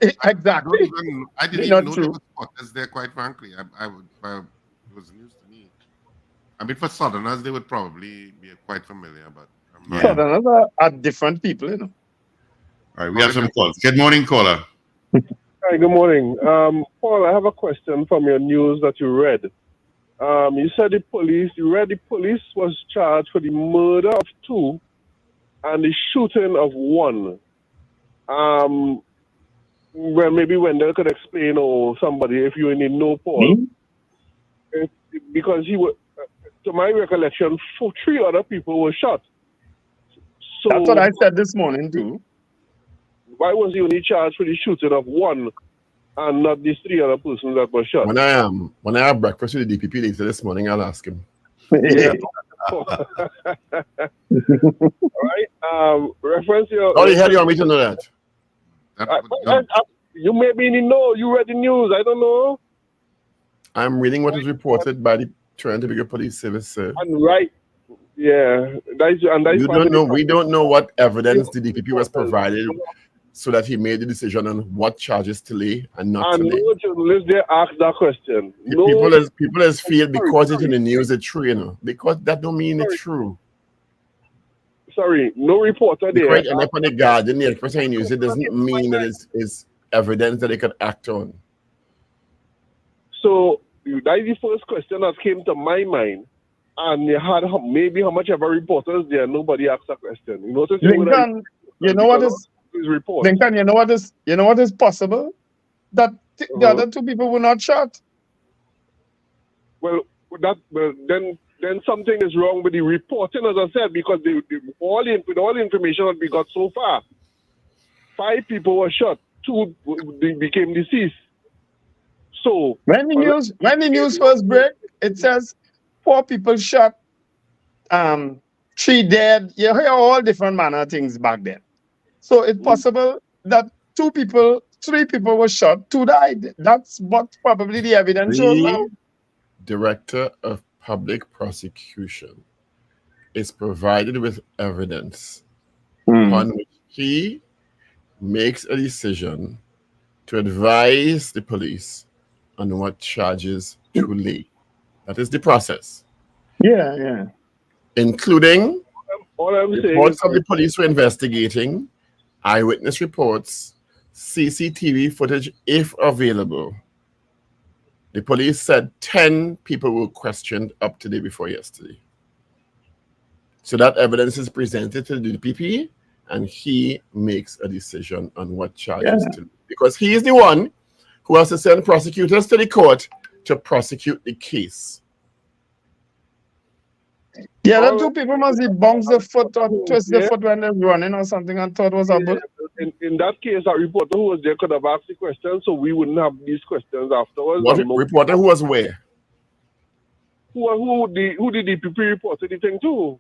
Exactly. I didn't Not even know true. there were squatters there, quite frankly. It was news to me. I mean, for Southerners, they would probably be quite familiar, but I'm not. Yeah. Southerners are different people, you know. All right, we have some calls. Good morning, caller. Hi, good morning. Paul, I have a question from your news that you read. You said the police was charged for the murder of 2 and the shooting of 1. Well, maybe Wendell could explain or somebody if you need know, Paul. Because to my recollection, 3 other people were shot. So That's what I said this morning too. why was he only charged for the shooting of 1 and not these 3 other persons that were shot? When I have breakfast with the DPP later this morning, I'll ask him. Yeah. All right. Reference your. Oh, you had you want me to know that? You may be in the know. You read the news. I don't know. I'm reading what is reported by the Toronto Bigger Police Service, sir. And right. Yeah. We don't know what evidence the DPP was provided so that he made the decision on what charges to lay and not to lay. No journalists they asked that question. People has feel because it's in the news it's true, you know. Because that don't mean it's true. Sorry, no reporter there. Because end up on the Guardian, the Express News, it doesn't mean that it's evidence that they could act on. So that is the first question that came to my mind. And you had maybe how much ever reporters there, nobody asked that question. You notice Lincoln, you know what is report. Lincoln, you know what is possible? That the other 2 people were not shot. Well, then something is wrong with the reporting, as I said, because with all the information that we got so far, 5 people were shot, 2 became deceased. So when the news first break, it says 4 people shot, 3 dead. You hear all different manner of things back then. So it's possible that 3 people were shot, 2 died. That's what probably the evidence shows now. Director of Public Prosecution is provided with evidence on which he makes a decision to advise the police on what charges to lay. That is the process. Yeah. including All I'm saying reports is of the police were investigating, eyewitness reports, CCTV footage if available. The police said 10 people were questioned up to the day before yesterday. So that evidence is presented to the DPP, and he makes a decision on what charges to, because he is the one who has to send prosecutors to the court to prosecute the case. Yeah, the two people must be bounce the foot or twist the foot when they're running or something and thought was a bullet. in that case, our reporter who was there could have asked the questions, so we wouldn't have these questions afterwards. What reporter who was where? Who did the DPP report anything to?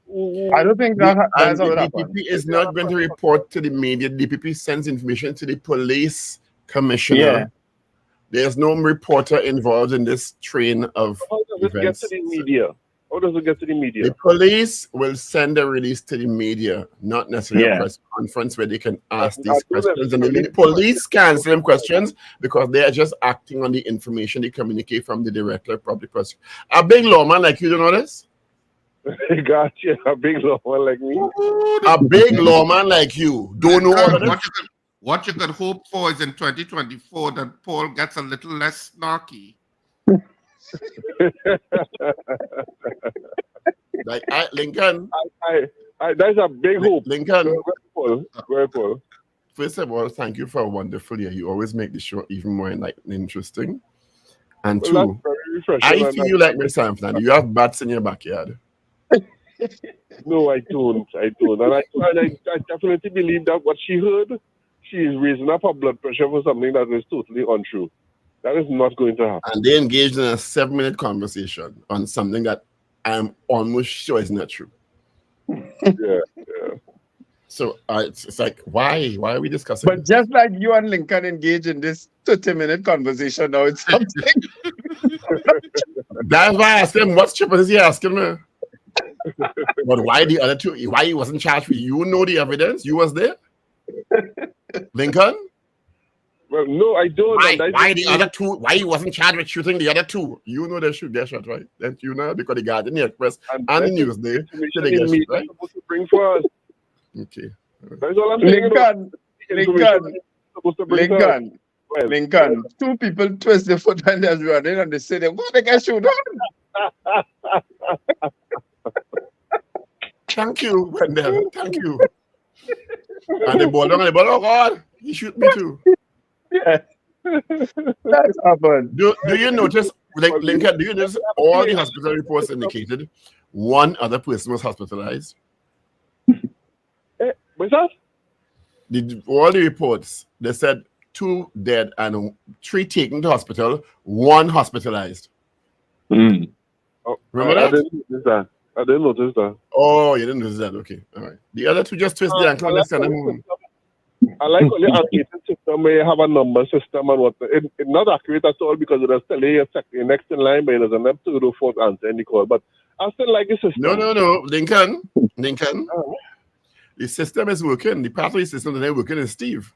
I don't think that's And how it the happened. DPP is not going to report to the media. DPP sends information to the police commissioner. Yeah. There's no reporter involved in this train of How does it get events. to the media? How does it get to the media? The police will send a release to the media, not necessarily a Yeah. press conference where they can ask I these don't questions. And the necessarily- police can answer them questions because they are just acting on the information they communicate from the director of public prosecution. A big lawman like you don't know this? Gotcha. A big one like me. A big lawman like you don't know all of this? What you could hope for is in 2024 that Paul gets a little less snarky. Like Lincoln. That's a big hope. Lincoln. Very cool. First of all, thank you for a wonderful year. You always make the show even more interesting. And Well, two, that's very refreshing. I and feel like Miss Sanford, you have bats in your backyard. No, I don't. And I definitely believe that what she heard, she is raising up her blood pressure for something that is totally untrue. That is not going to happen. And they engaged in a 7-minute conversation on something that I'm almost sure is not true. Yeah. So it's like, why are we discussing But just like you and Lincoln engage in this 30-minute conversation now, it's something. That's why I asked him, what stupid is he asking me? But why the other two? Why he wasn't charged with? You know the evidence? You was there? Lincoln? Well, no, I don't. Why the other two? Why he wasn't charged with shooting the other two? You know they shoot get shot, right? Then you know because the Guardian, the Express, and the Newsday, so they get shot, right? Supposed to bring for us. Okay. That's all I'm saying. Lincoln. Two people twist their foot when they're running and they say they want to get shoot on. Thank you, Wendell. Thank you. And the ball, oh God, he shoot me too. Yeah. That's happened. Do you notice, like Lincoln, do you notice all the hospital reports indicated one other person was hospitalized? What's that? All the reports, they said 2 dead and 3 taken to hospital, 1 hospitalized. Mm. Oh, Remember I that? didn't notice that. Oh, you didn't notice that? Okay, all right. The other 2 just twisted their ankle and they sent them home. I like all the updated system where you have a number system and what. It's not accurate at all because it does tell you you're next in line, but it doesn't have to do 4th answer in the call. But I still like the system. No, Lincoln. The system is working. The part of the system that ain't working is Steve.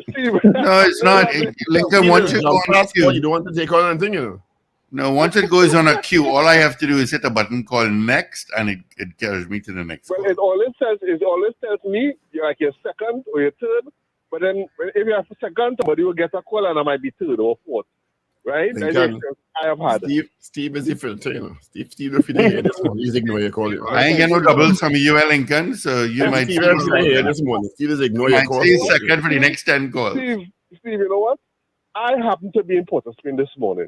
Steve. No, it's not. Lincoln, once you go on a queue, you don't want to take on anything, you know. no, once it goes on a queue, all I have to do is hit a button called next, and it carries me to the next. Well, call. all it tells me you're like your second or your third. But then if you have a second, somebody will get a call and I might be 3rd or 4th. Right? That's the Lincoln, experience I have had. Steve is the filter, you know. Steve, if you didn't hear this morning, he's ignoring your call. You know. I ain't getting no doubles from you, Lincoln, so you might Steve, if you didn't hear this morning, Steve is ignoring your call. stay second for the next 10 calls. Steve, you know what? I happen to be in Port of Spain this morning.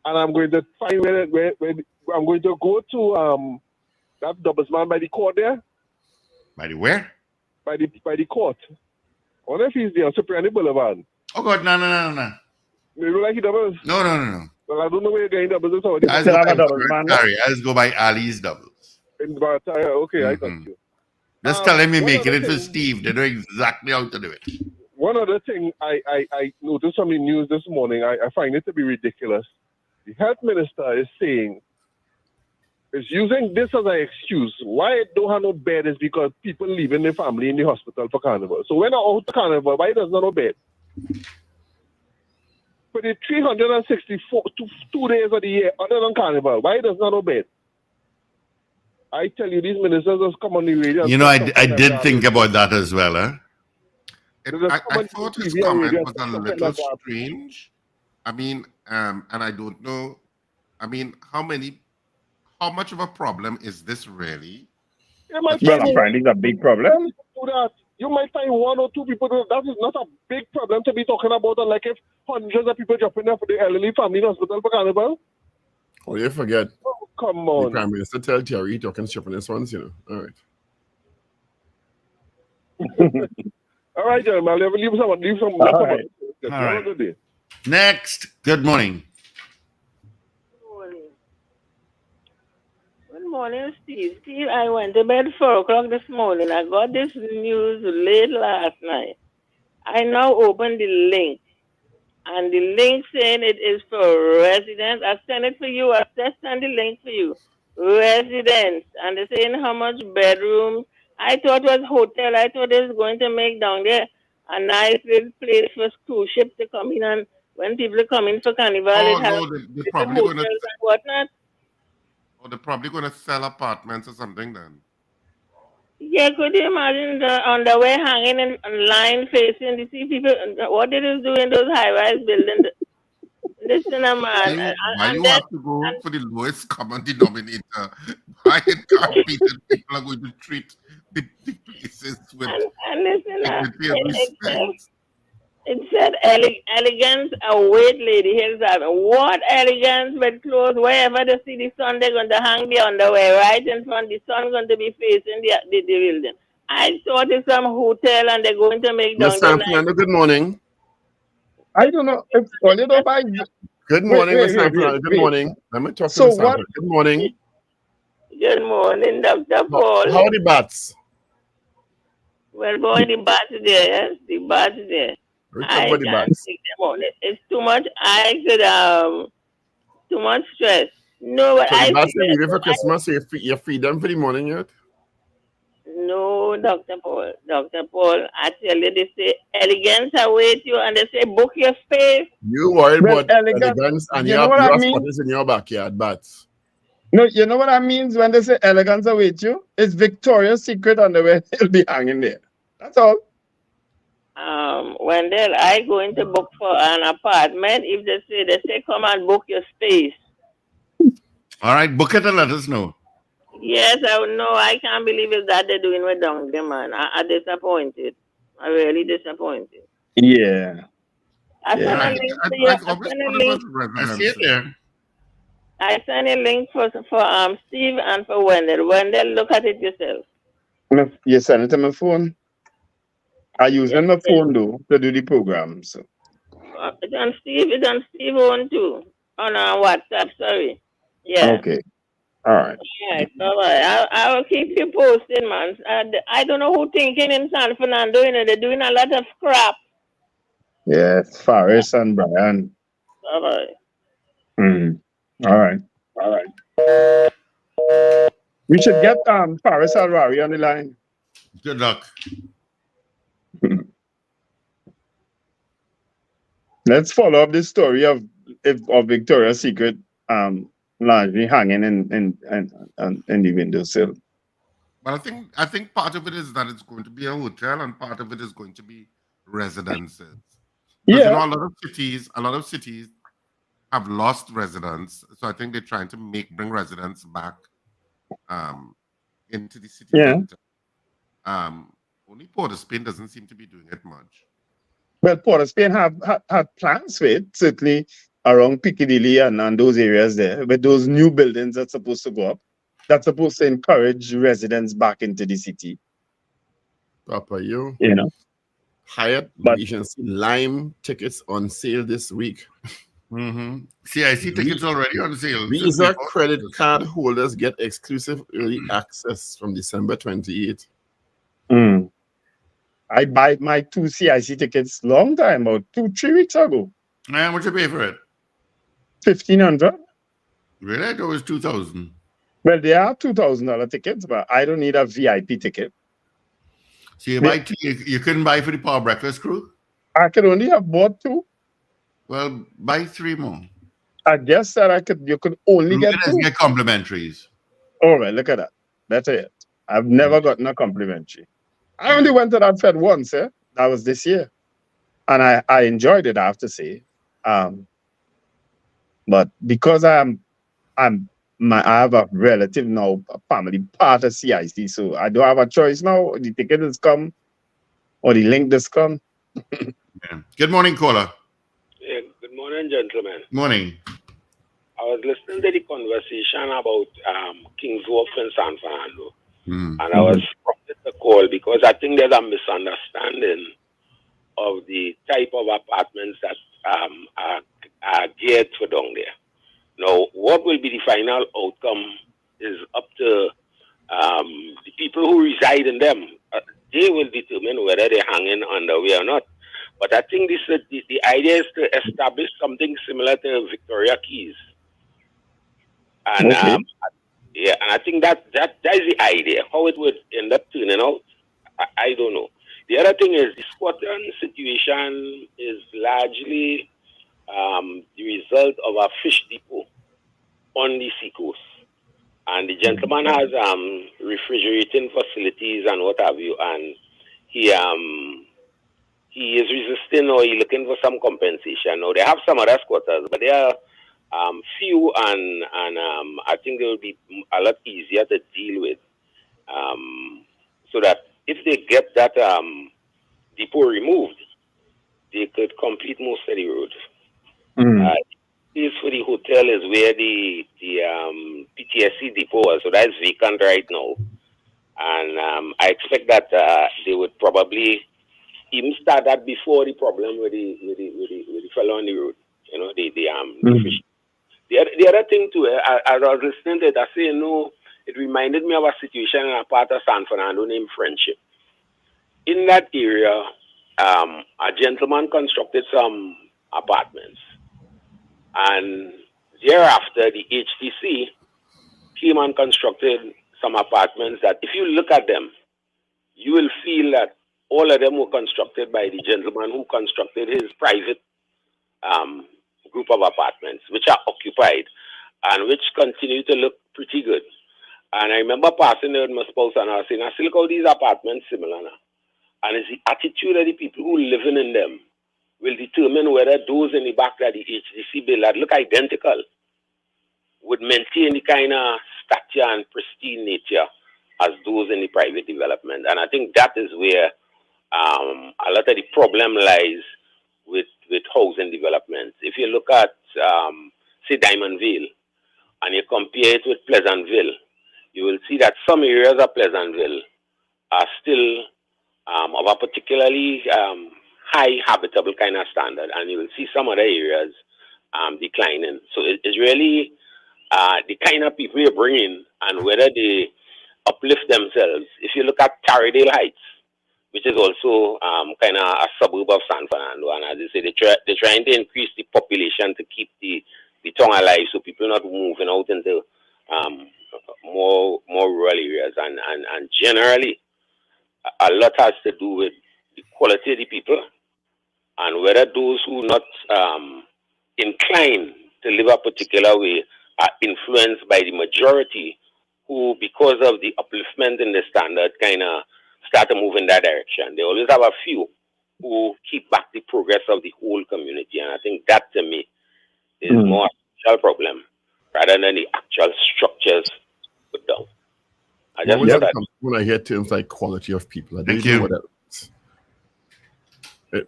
And I'm going to find where I'm going to go to that doubles man by the court there. By the where? By the court. I wonder if he's there on Cipriani Boulevard. Oh God, no. You don't like he doubles? No. Well, I don't know where you're getting doubles. I'll go by Ali's doubles. Okay, I got you. Just tell him you're one making other it for thing- Steve. They know exactly how to do it. One other thing I noticed from the news this morning, I find it to be ridiculous. The health minister is using this as an excuse. Why it don't have no bed is because people leaving their family in the hospital for carnival. So when I out to carnival, why does not no bed? For the 364 2 days of the year other than carnival, why does not no bed? I tell you, these ministers just come on the radio. You know, I did think about that as well, huh? I thought his comment was a little strange. I mean, and I don't know. I mean, how much of a problem is this really? Well, apparently it's a big problem. Do that. You might find one or two people. That is not a big problem to be talking about. Like if hundreds of people jumping there for the elderly family in hospital for carnival. Oh, you forget. Oh, come on. The Prime Minister tell Terry talking Japanese ones, you know. All right. All right, gentlemen. I'll leave some. All right. All right. Good day. Next. Good morning. Good morning, Steve. Steve, I went to bed 4 o'clock this morning. I got this news late last night. I now open the link, and the link saying it is for residents. I sent it for you. I just sent the link for you. Residents, and they're saying how much bedrooms. I thought it was hotel. I thought it was going to make down there a nice little place for cruise ships to come in, and when people come in for carnival, Oh, it has no, they're probably going hotels to. and whatnot. Or they're probably going to sell apartments or something then. Yeah, could you imagine the underwear hanging in line facing the sea people? What they just do in those high-rise buildings? Listen, man. Why you have to go for the lowest common denominator? Why it can't be that people are going to treat the places with and listen, dignity and respect? it said elegance await Lady Hills. What elegance with clothes? Wherever they see the sun, they're going to hang the underwear right in front. The sun going to be facing the building. I thought it's some hotel and they're going to make Yes, down Sam Fernando, good morning. I don't know if well, you know, by Good morning, wait, Miss Sam Fernando. Good wait. morning. Let me talk to So Miss Sam what- Fernando. Good morning. Good morning, Dr. Paul. How are the bats? Well, boy, the bats there, yes, the bats there. We talk I about the can't bats. take them on. It's too much. Too much stress. No, but So I the bats feel- are leaving for Christmas, so you feed them for the morning yet? No, Dr. Paul. Dr. Paul, I tell you, they say elegance await you, and they say book your space. You worried Well, about elegance and you you know have what I your mean? spotters in your backyard, bats. No, you know what that means when they say elegance await you? It's Victoria's Secret underwear. It'll be hanging there. That's all. Wendell, I going to book for an apartment. If they say come and book your space. All right, book it and let us know. Yes, I know. I can't believe it's that they're doing with down there, man. I'm disappointed. I'm really disappointed. Yeah. I Yeah. sent a I link to you. always thought it was I see it residences. there. I sent a link for Steve and for Wendell. Wendell, look at it yourself. You send it to my phone. I use my phone though to do the program. So It's on Steve on too. On WhatsApp, sorry. Yeah. okay. All right. Alright, bye-bye. I will keep you posted, man. I don't know who thinking in San Fernando, you know, they're doing a lot of crap. Yes, Faris and Brian. Bye-bye. All right. All right. We should get Faris Alrari on the line. Good luck. Let's follow up this story of Victoria's Secret largely hanging in the windowsill. But I think part of it is that it's going to be a hotel, and part of it is going to be residences. 'Cause, Yeah. you know, a lot of cities have lost residents, so I think they're trying to bring residents back into the city Yeah. center. Only Port of Spain doesn't seem to be doing it much. Well, Port of Spain had plans for it, certainly around Piccadilly and those areas there, with those new buildings that's supposed to go up, that's supposed to encourage residents back into the city. Papa, you know. Hyatt But- Regency Lime tickets on sale this week. Mm-hmm. CIC tickets already on sale. Visa credit card holders get exclusive early access from December 28th. I buy my 2 CIC tickets long time, about 2-3 weeks ago. How much you pay for it? 1,500. Really? I thought it was 2,000. Well, they are $2,000 tickets, but I don't need a VIP ticket. So you couldn't buy for the Power Breakfast crew? I could only have bought 2. Well, buy 3 more. I guess that you could only get Let's 2. get complimentaries. All right, look at that. Better yet, I've never gotten a complimentary. I only went to that fed once. That was this year, and I enjoyed it. I have to say, but because I have a relative now, a family part of CIC, so I don't have a choice now. The ticket has come, or the link has come. Yeah. Good morning, caller. Yeah, good morning, gentlemen. Morning. I was listening to the conversation about King's Wharf in San Fernando, and I was prompted to call because I think there's a misunderstanding of the type of apartments that are geared for down there. Now, what will be the final outcome is up to the people who reside in them. They will determine whether they're hanging underway or not. But I think the idea is to establish something similar to Victoria Keys. And Okay. yeah, and I think that is the idea. How it would end up turning out, I don't know. The other thing is the Scotland situation is largely the result of a fish depot on the seacoast. And the gentleman has refrigerating facilities and what have you, and he is resisting or he's looking for some compensation. Now they have some other squatters, but they are few, and I think they will be a lot easier to deal with. So that if they get that depot removed, they could complete most of the road. Place for the hotel is where the PTSC depot was, so that's vacant right now. And I expect that they would probably even start that before the problem with the fellow on the road. You know, the fish. The other thing too, I was listening to it, I say, it reminded me of a situation in a part of San Fernando named Friendship. In that area, a gentleman constructed some apartments. And thereafter, the HTC came and constructed some apartments that, if you look at them, you will feel that all of them were constructed by the gentleman who constructed his private group of apartments, which are occupied and which continue to look pretty good. And I remember passing there with my spouse and I was saying, I see, look how these apartments similar now. And it's the attitude of the people who live in them will determine whether those in the back of the HDC bill that look identical would maintain the kind of stature and pristine nature as those in the private development. And I think that is where a lot of the problem lies with housing development. If you look at, say, Diamond Vale, and you compare it with Pleasantville, you will see that some areas of Pleasantville are still of a particularly high habitable kind of standard, and you will see some other areas declining. So it's really the kind of people you bring in and whether they uplift themselves. If you look at Tarrydale Heights, which is also kind of a suburb of San Fernando, and as I say, they're trying to increase the population to keep the town alive, so people are not moving out into more rural areas, and generally a lot has to do with the quality of the people and whether those who not inclined to live a particular way are influenced by the majority who, because of the upliftment in the standard, kind of start to move in that direction. They always have a few who keep back the progress of the whole community, and I think that to me is more a social problem rather than the actual structures put down. I just know that. When I hear terms like quality of people, I Thank don't know you. what that is.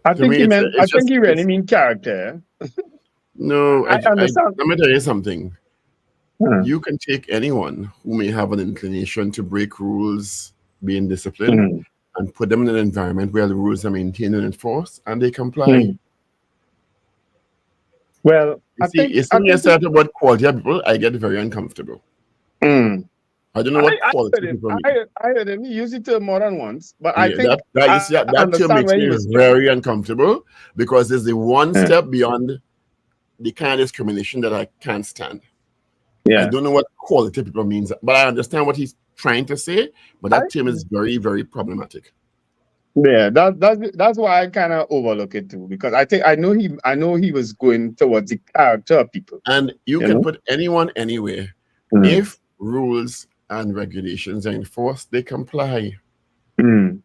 I To think me, he it's- meant. it's I just- think he really it's- mean character. No, I understand. let me tell you something. Hmm. You can take anyone who may have an inclination to break rules, be indisciplined, and put them in an environment where the rules are maintained and enforced, and they comply. Well, I think. As soon as you start about quality of people, I get very uncomfortable. I don't know what quality people mean. I heard him use the term more than once, but I Yeah, think that term understand makes where me he was very uncomfortable because it's the one step beyond the kind of discrimination that I can't stand. I don't know what quality people means, but I understand what he's trying to say. But that term is very, very problematic. Yeah, that's why I kind of overlook it too, because I know he was going towards the character of people. And you can put anyone anywhere if rules and regulations are enforced, they comply. Mm.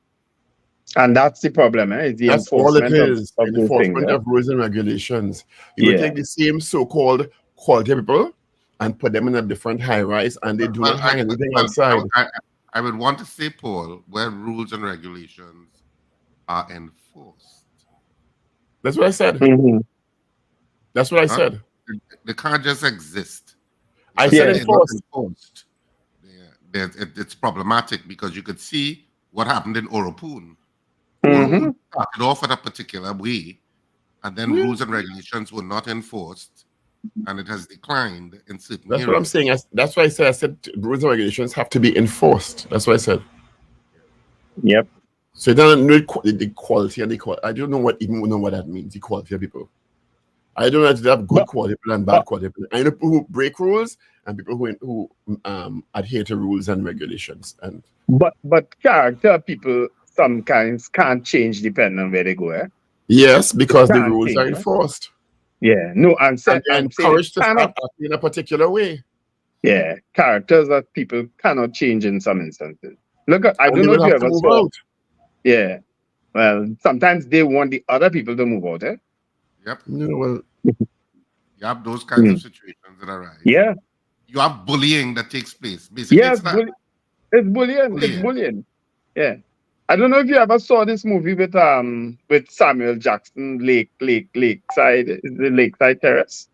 And that's the problem, eh? It's the That's all it enforcement is. of those things. Enforcement Eh? of rules and regulations. You would Yeah. take the same so-called quality people and put them in a different high-rise, and they do Well, not hang anything outside. I would want to say, Paul, where rules and regulations are enforced. That's what I said. Mm-hmm. That's what I said. They can't just exist. I Because said they're not enforced. enforced. It's problematic because you could see what happened in Oropoon. Mm-hmm. Started off at a particular way, and then rules and regulations were not enforced, and it has declined in certain That's areas. what I'm saying. That's why I said rules and regulations have to be enforced. That's what I said. Yep. So it doesn't know the quality and the quality. I don't know what that means. The quality of people. I don't know if they have good quality people and bad quality people. I know people who break rules and people who adhere to rules and regulations. And but character people sometimes can't change depending on where they go. Eh? yes, because the Can't rules change, are eh? enforced. Yeah. No, And they're encouraged to start acting in a particular way. Yeah, characters that people cannot change in some instances. Look, I And don't they know will if you have to ever move saw. out. Yeah. Well, sometimes they want the other people to move out. Eh? Yep. No, well, You have those kinds of situations that arise. Yeah. You have bullying that takes place. Basically, Yes, it's that. it's bullying. It's bullying. Yeah. I don't know if you ever saw this movie with Samuel Jackson, Lakeside, is it Lakeside Terrace?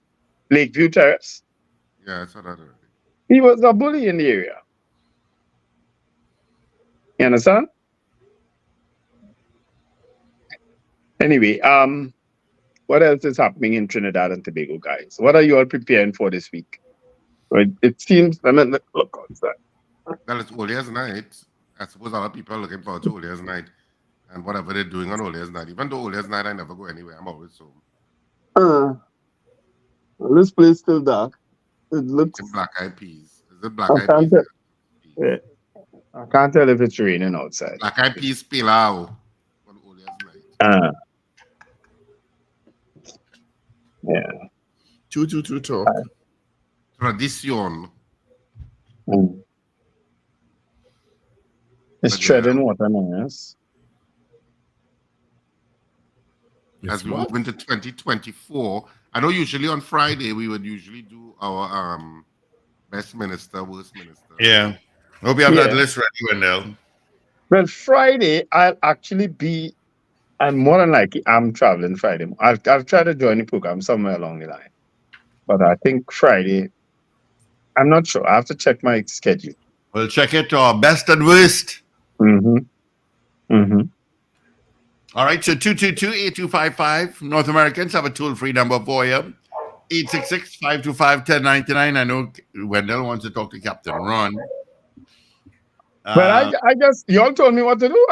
Lakeview Terrace. Yeah, I saw that already. He was a bully in the area. You understand? Anyway, what else is happening in Trinidad and Tobago, guys? What are you all preparing for this week? Right? It seems, I mean, look outside. Well, it's Olia's night. I suppose a lot of people are looking forward to Olia's night and whatever they're doing on Olia's night. Even though Olia's night, I never go anywhere. I'm always home. This place still dark. It looks Black Eyed Peas. Is it Black Eyed Peas? I can't tell if it's raining outside. Black Eyed Peas Pilau on Olia's night. Yeah. 222 talk. Tradition. It's treading water now, yes. As we move into 2024, I know usually on Friday we would usually do our best minister, worst minister. Yeah. Hope you have that list ready, Wendell. Well, Friday, I'm more than likely, I'm traveling Friday. I'll try to join the program somewhere along the line. But I think Friday, I'm not sure. I have to check my schedule. We'll check it to our best and worst. All right, so 222-8255. North Americans have a toll-free number for you. 866-525-1099. I know Wendell wants to talk to Captain Ron. Well, I just, y'all told me what to do.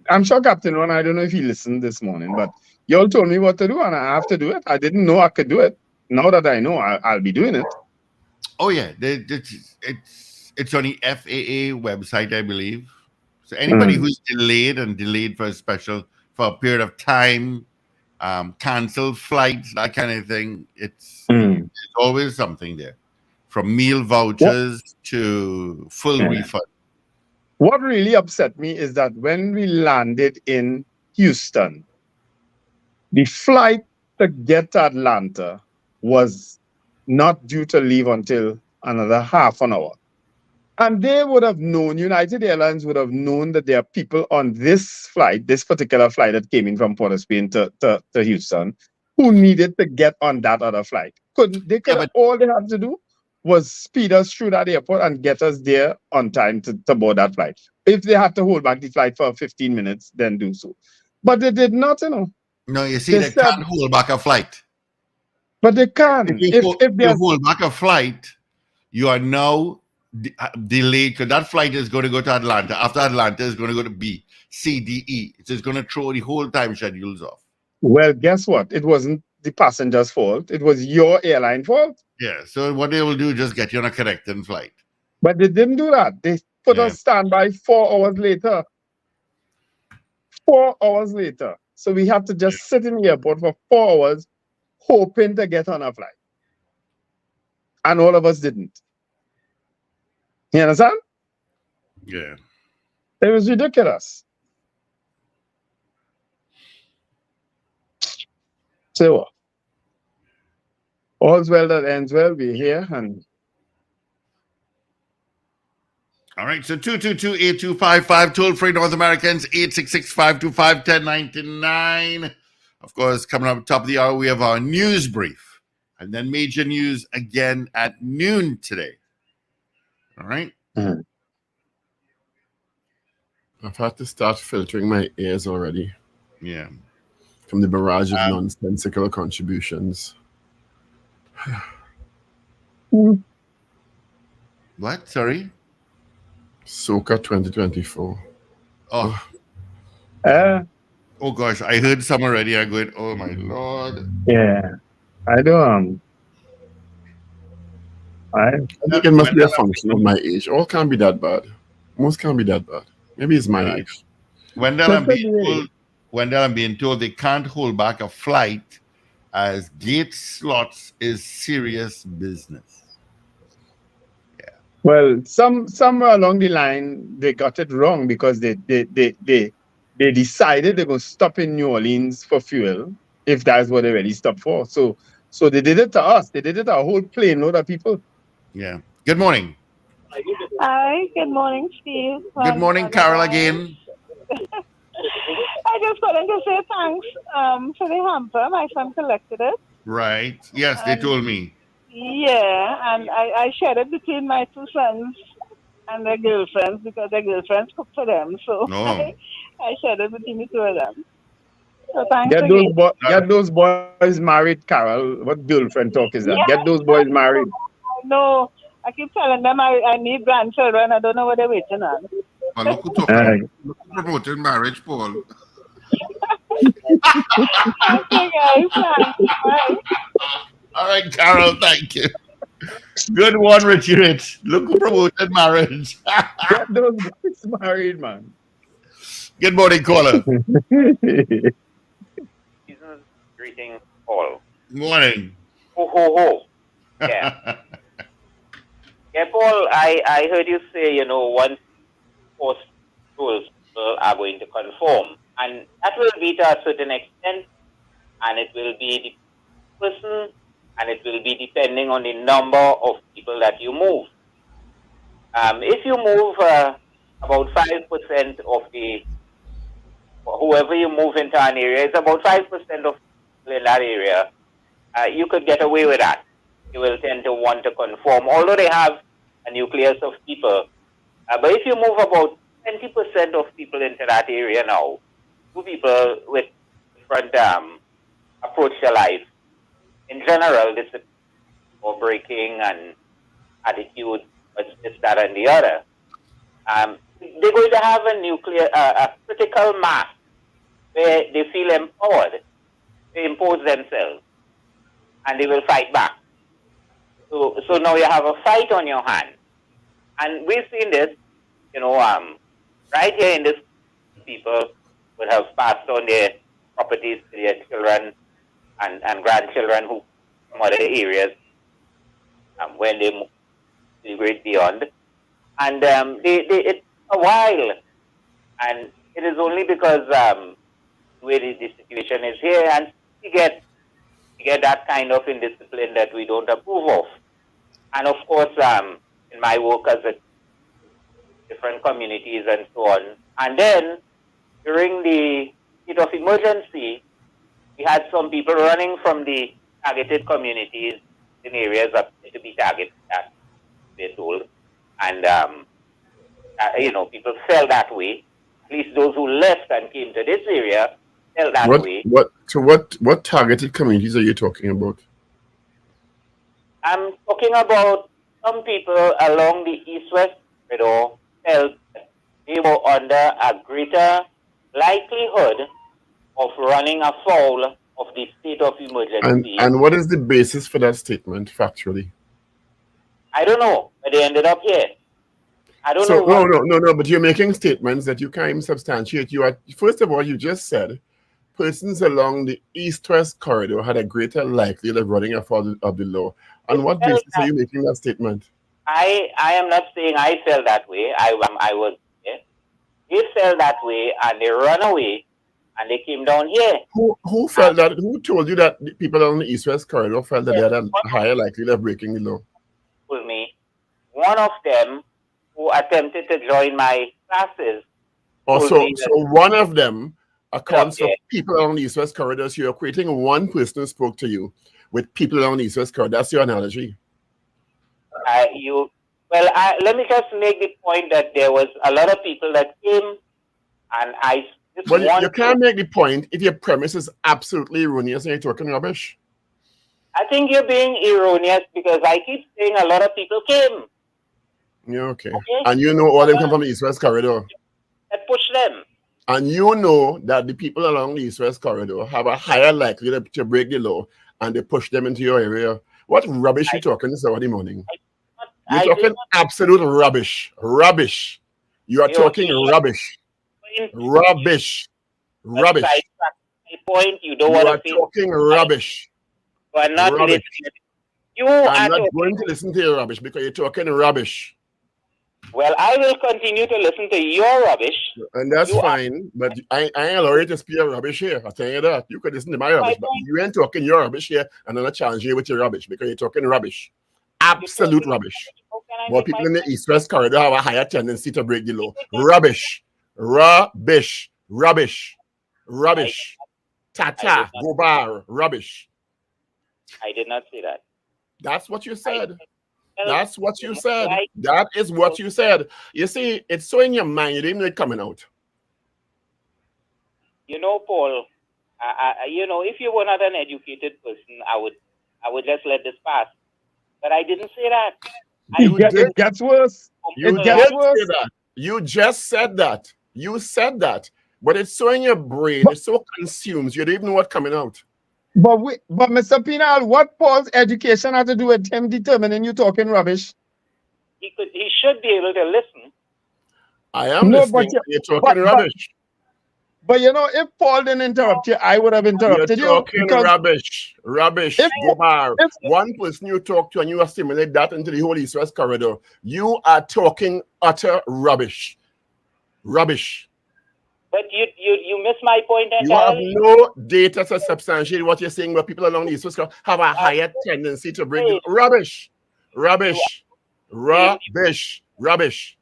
I'm sure Captain Ron, I don't know if he listened this morning, but y'all told me what to do and I have to do it. I didn't know I could do it. Now that I know, I'll be doing it. Oh, yeah. It's on the FAA website, I believe. So anybody who's delayed for a period of time, canceled flights, that kind of thing, it's always something there. From meal vouchers to full refund. What really upset me is that when we landed in Houston, the flight to get to Atlanta was not due to leave until another half an hour. And they would have known, United Airlines would have known that there are people on this flight, this particular flight that came in from Port of Spain to Houston, who needed to get on that other flight. All they had to do was speed us through that airport and get us there on time to board that flight. If they had to hold back the flight for 15 minutes, then do so. But they did not, No, you see, they can't hold back a flight. But they can. If they hold back a flight, you are now delayed because that flight is going to go to Atlanta. After Atlanta, it's going to go to B, C, D, E. It's just going to throw the whole time schedules off. Well, guess what? It wasn't the passenger's fault. It was your airline fault. Yeah, so what they will do is just get you on a connecting flight. But they didn't do that. They put us standby 4 hours later. 4 hours later. So we have to just sit in the airport for 4 hours hoping to get on a flight. And all of us didn't. You understand? Yeah. It was ridiculous. So, all's well that ends well. We're here, and All right, so 222-8255, toll-free North Americans, 866-525-1099. Of course, coming up top of the hour, we have our news brief, and then major news again at noon today. All right? I've had to start filtering my ears already Yeah. from the barrage of nonsensical contributions. What? Sorry? Soca 2024. Oh, oh gosh, I heard some already. I'm going, oh, my Lord. yeah, I do. I think it must be a function of my age. All can't be that bad. Most can't be that bad. Maybe it's my age. Wendell, I'm being told they can't hold back a flight as gate slots is serious business. Well, somewhere along the line they got it wrong because they decided they're going to stop in New Orleans for fuel if that's what they really stopped for. So they did it to us. They did it to a whole plane load of people. Yeah. Good morning. Hi. Good morning, Steve. Good morning, Carol again. I just wanted to say thanks for the hamper. My son collected it. Right. Yes, they told me. Yeah, and I shared it between my two sons and their girlfriends because their girlfriends cook for them. So I shared it between the two of them. So thanks again. Get those boys married, Carol. What girlfriend talk is that? Yeah, Get those boys married. No, I keep telling them I need grandchildren. I don't know what they're waiting on. Well, look who talking. Look who promoting marriage, Paul. Okay, guys. Thanks. Bye. All right, Carol, thank you. Good one, Richard. Look who promoted marriage. Get those boys married, man. Good morning, caller. Greeting all. Morning. Ho, ho, ho. Yeah. Yeah, Paul, I heard you say, once post rules are going to conform. And that will be to a certain extent. And it will be the person, and it will be depending on the number of people that you move. If you move about 5% of whoever you move into an area, it's about 5% of people in that area, you could get away with that. You will tend to want to conform, although they have a nucleus of people. But if you move about 20% of people into that area now, two people with different approach to life, in general, this is more breaking and attitude, this, that, and the other. They're going to have a critical mass where they feel empowered to impose themselves, and they will fight back. So now you have a fight on your hands. And we've seen this, right here in this, people would have passed on their properties to their children and grandchildren who from other areas when they migrate beyond. And it's a while. And it is only because the way the situation is here, and we get that kind of indiscipline that we don't approve of. And of course, in my work as a different communities and so on. And then during the state of emergency, we had some people running from the targeted communities in areas that to be targeted, as they're told. And, people fell that way. At least those who left and came to this area fell that way. What targeted communities are you talking about? I'm talking about some people along the east-west corridor felt they were under a greater likelihood of running afoul of the state of emergency. And what is the basis for that statement, factually? I don't know, but they ended up here. I don't know. No, but you're making statements that you can't even substantiate. First of all, you just said persons along the east-west corridor had a greater likelihood of running afoul of the law. On what basis are you making that statement? I am not saying I felt that way. I was there. They felt that way and they run away and they came down here. Who felt that? Who told you that the people on the East-West corridor felt that they had a higher likelihood of breaking the law? Told me one of them who attempted to join my classes. Also, so one of them accounts for people along the East-West corridor. So you're equating one person who spoke to you with people along the East-West corridor. That's your analogy. Let me just make the point that there was a lot of people that came, and I. Well, you can't make the point if your premise is absolutely erroneous and you're talking rubbish. I think you're being erroneous because I keep saying a lot of people came. Yeah, okay. And you know all of them come from the East-West corridor. That push them. And you know that the people along the East-West corridor have a higher likelihood to break the law, and they push them into your area. What rubbish you talking this early morning? You're talking absolute rubbish. Rubbish. You are talking rubbish. Rubbish. Rubbish. My point, you don't want to say. You are talking rubbish. You are not listening. I'm not going to listen to your rubbish because you're talking rubbish. Well, I will continue to listen to your rubbish. And that's fine, but I ain't allowed to speak rubbish here. I'll tell you that. You could listen to my rubbish, but you ain't talking your rubbish here, and I'm not challenging you with your rubbish because you're talking rubbish. Absolute rubbish. More people in the East-West corridor have a higher tendency to break the law. Rubbish. Rubbish. Rubbish. Rubbish. Tata. Gobar. Rubbish. I did not say that. That's what you said. That's what you said. That is what you said. You see, it's so in your mind, you didn't know it coming out. You know, Paul, you know, if you were not an educated person, I would just let this pass. But I didn't say that. It gets worse. You gets worse. Say that. You just said that. You said that. But it's so in your brain, it's so consumed, you don't even know what's coming out. But Mr. Pinal, what Paul's education had to do with him determining you talking rubbish? He should be able to listen. I am listening. You're talking rubbish. But you know, if Paul didn't interrupt you, I would have interrupted you. You're talking rubbish. Rubbish. One person you talk to and you assimilate that into the whole East-West corridor. You are talking utter rubbish. Rubbish. But you miss my point entirely. You have no data to substantiate what you're saying, where people along the East-West corridor have a higher tendency to bring rubbish. Rubbish. Rubbish. Rubbish.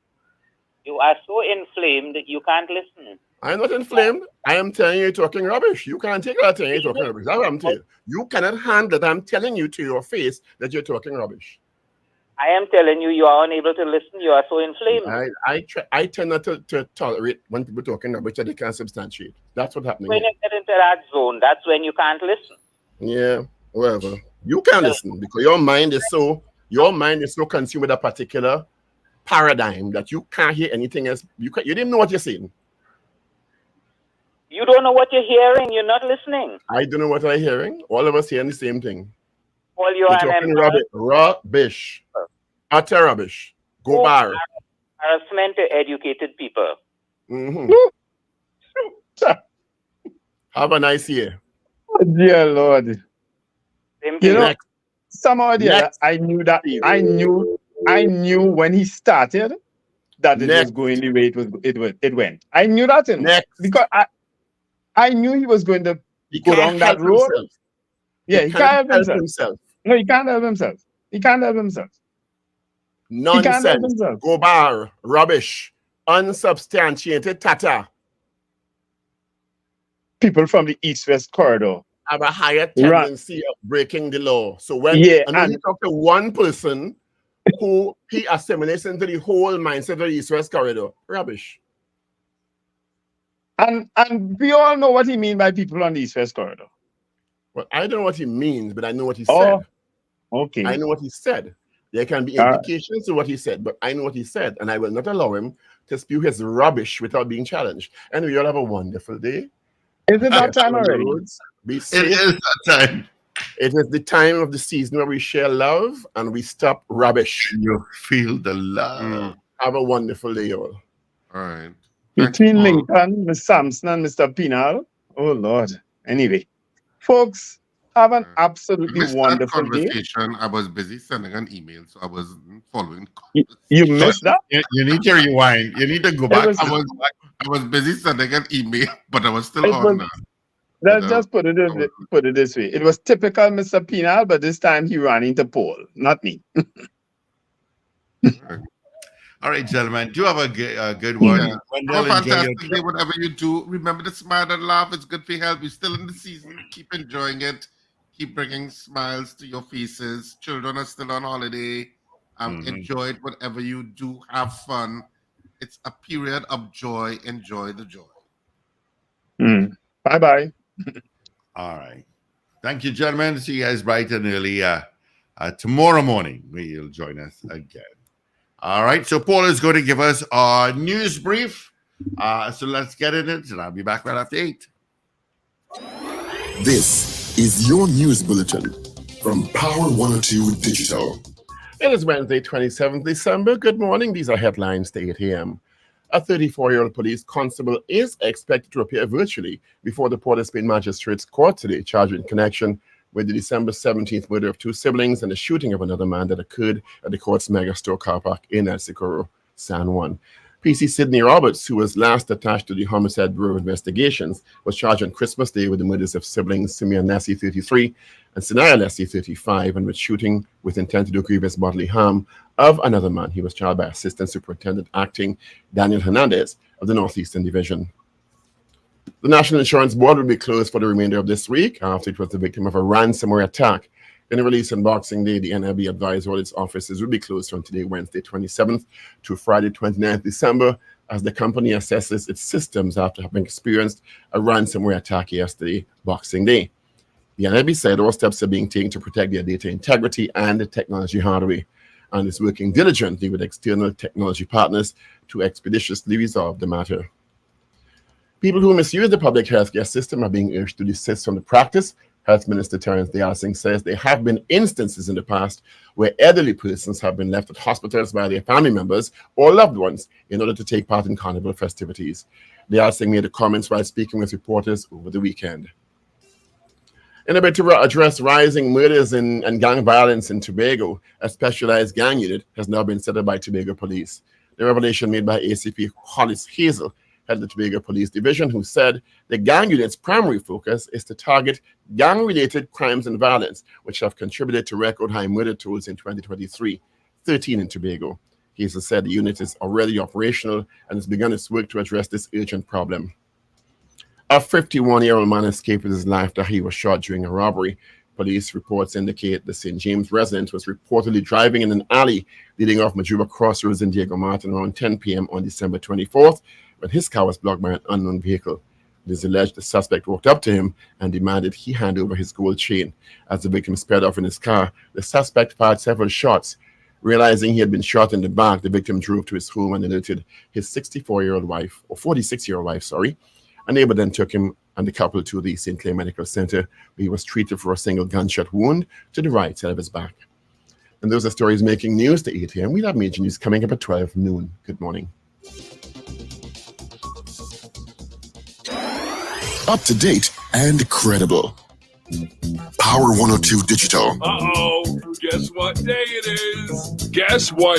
You are so inflamed that you can't listen. I'm not inflamed. I am telling you, you're talking rubbish. You can't take that thing. You're talking rubbish. That's what I'm telling you. You cannot handle that. I'm telling you to your face that you're talking rubbish. I am telling you, you are unable to listen. You are so inflamed. I tend not to tolerate when people talking rubbish that they can't substantiate. That's what's happening. When you get into that zone, that's when you can't listen. Yeah, whatever. You can't listen because your mind is so consumed with a particular paradigm that you can't hear anything else. You didn't know what you're saying. You don't know what you're hearing. You're not listening. I don't know what I'm hearing. All of us hearing the same thing. Well, you're talking rubbish. Utter rubbish. Go bar. Harassment to educated people. Have a nice year. Oh, dear Lord. You know, somehow I knew that. I knew when he started that it was going the way it went. I knew that because I knew he was going to go down that road. Yeah, he can't help himself. No, he can't help himself. He can't help himself. Nonsense. Go bar. Rubbish. Unsubstantiated tata. People from the East-West corridor have a higher tendency of breaking the law. So when you talk to one person who he assimilates into the whole mindset of the East-West corridor, rubbish. And we all know what he means by people on the East-West corridor. Well, I don't know what he means, but I know what he said. Okay. I know what he said. There can be implications to what he said, but I know what he said, and I will not allow him to spew his rubbish without being challenged. And we all have a wonderful day. Is it that time already? Be safe. It is that time. It is the time of the season where we share love and we stop rubbish. You feel the love. Have a wonderful day, all. All right. Between Lincoln, Miss Sampson, and Mr. Pinal. Oh, Lord. Anyway, folks, Have an I absolutely missed that wonderful day. conversation. I was busy sending an email, so I wasn't following. You missed that? You need to rewind. You need to go back. I was busy sending an email, but I was still It on was- that. Let's just put it this way. It was typical Mr. Pinal, but this time he ran into Paul, not me. All right, gentlemen. Do have a good one. Yeah. Wendell, Have a enjoy your fantastic trip. day, whatever you do. Remember to smile and laugh. It's good for your health. We're still in the season. Keep enjoying it. Keep bringing smiles to your faces. Children are still on holiday. Enjoy it, whatever you do. Have fun. It's a period of joy. Enjoy the joy. Bye-bye. All right. Thank you, gentlemen. See you guys bright and early tomorrow morning. You'll join us again. All right. So Paul is going to give us our news brief. So let's get in it, and I'll be back right after 8. This is your news bulletin from Power 102 Digital. It is Wednesday, 27th December. Good morning. These are headlines to 8 a.m. A 34-year-old police constable is expected to appear virtually before the Port of Spain Magistrates Court today, charged in connection with the December 17th murder of 2 siblings and the shooting of another man that occurred at the court's megastore car park in El Socorro, San Juan. PC Sidney Roberts, who was last attached to the Homicide Bureau of Investigations, was charged on Christmas Day with the murders of siblings Simeon Nessie, 33, and Sinaya Nessie, 35, and with shooting with intent to do grievous bodily harm of another man. He was charged by Assistant Superintendent Acting Daniel Hernandez of the Northeastern Division. The National Insurance Board will be closed for the remainder of this week after it was the victim of a ransomware attack. In a release on Boxing Day, the NIB advised all its offices will be closed from today, Wednesday, 27th, to Friday, 29th December, as the company assesses its systems after having experienced a ransomware attack yesterday, Boxing Day. The NIB said all steps are being taken to protect their data integrity and the technology hardware, and is working diligently with external technology partners to expeditiously resolve the matter. People who misuse the public healthcare system are being urged to desist from the practice. Health Minister Terence Dayal Singh says there have been instances in the past where elderly persons have been left at hospitals by their family members or loved ones in order to take part in carnival festivities. Dayal Singh made the comments while speaking with reporters over the weekend. In a bid to address rising murders and gang violence in Tobago, a specialized gang unit has now been set up by Tobago Police. The revelation made by ACP Hollis Hazel, head of the Tobago Police Division, who said the gang unit's primary focus is to target gang-related crimes and violence, which have contributed to record-high murder totals in 2023, 13 in Tobago. Hazel said the unit is already operational and has begun its work to address this urgent problem. A 51-year-old man escaped with his life after he was shot during a robbery. Police reports indicate the St. James resident was reportedly driving in an alley leading off Majuba Crossroads in Diego Martin around 10 p.m. on December 24th when his car was blocked by an unknown vehicle. It is alleged the suspect walked up to him and demanded he hand over his gold chain. As the victim sped off in his car, the suspect fired several shots. Realizing he had been shot in the back, the victim drove to his home and alerted his 46-year-old wife, A neighbor then took him and the couple to the St. Clair Medical Center, where he was treated for a single gunshot wound to the right side of his back. And those are stories making news to 8 a.m. We'll have major news coming up at 12 noon. Good morning. Up to date and credible. Power 102 Digital. Uh-oh, guess what day it is? Guess what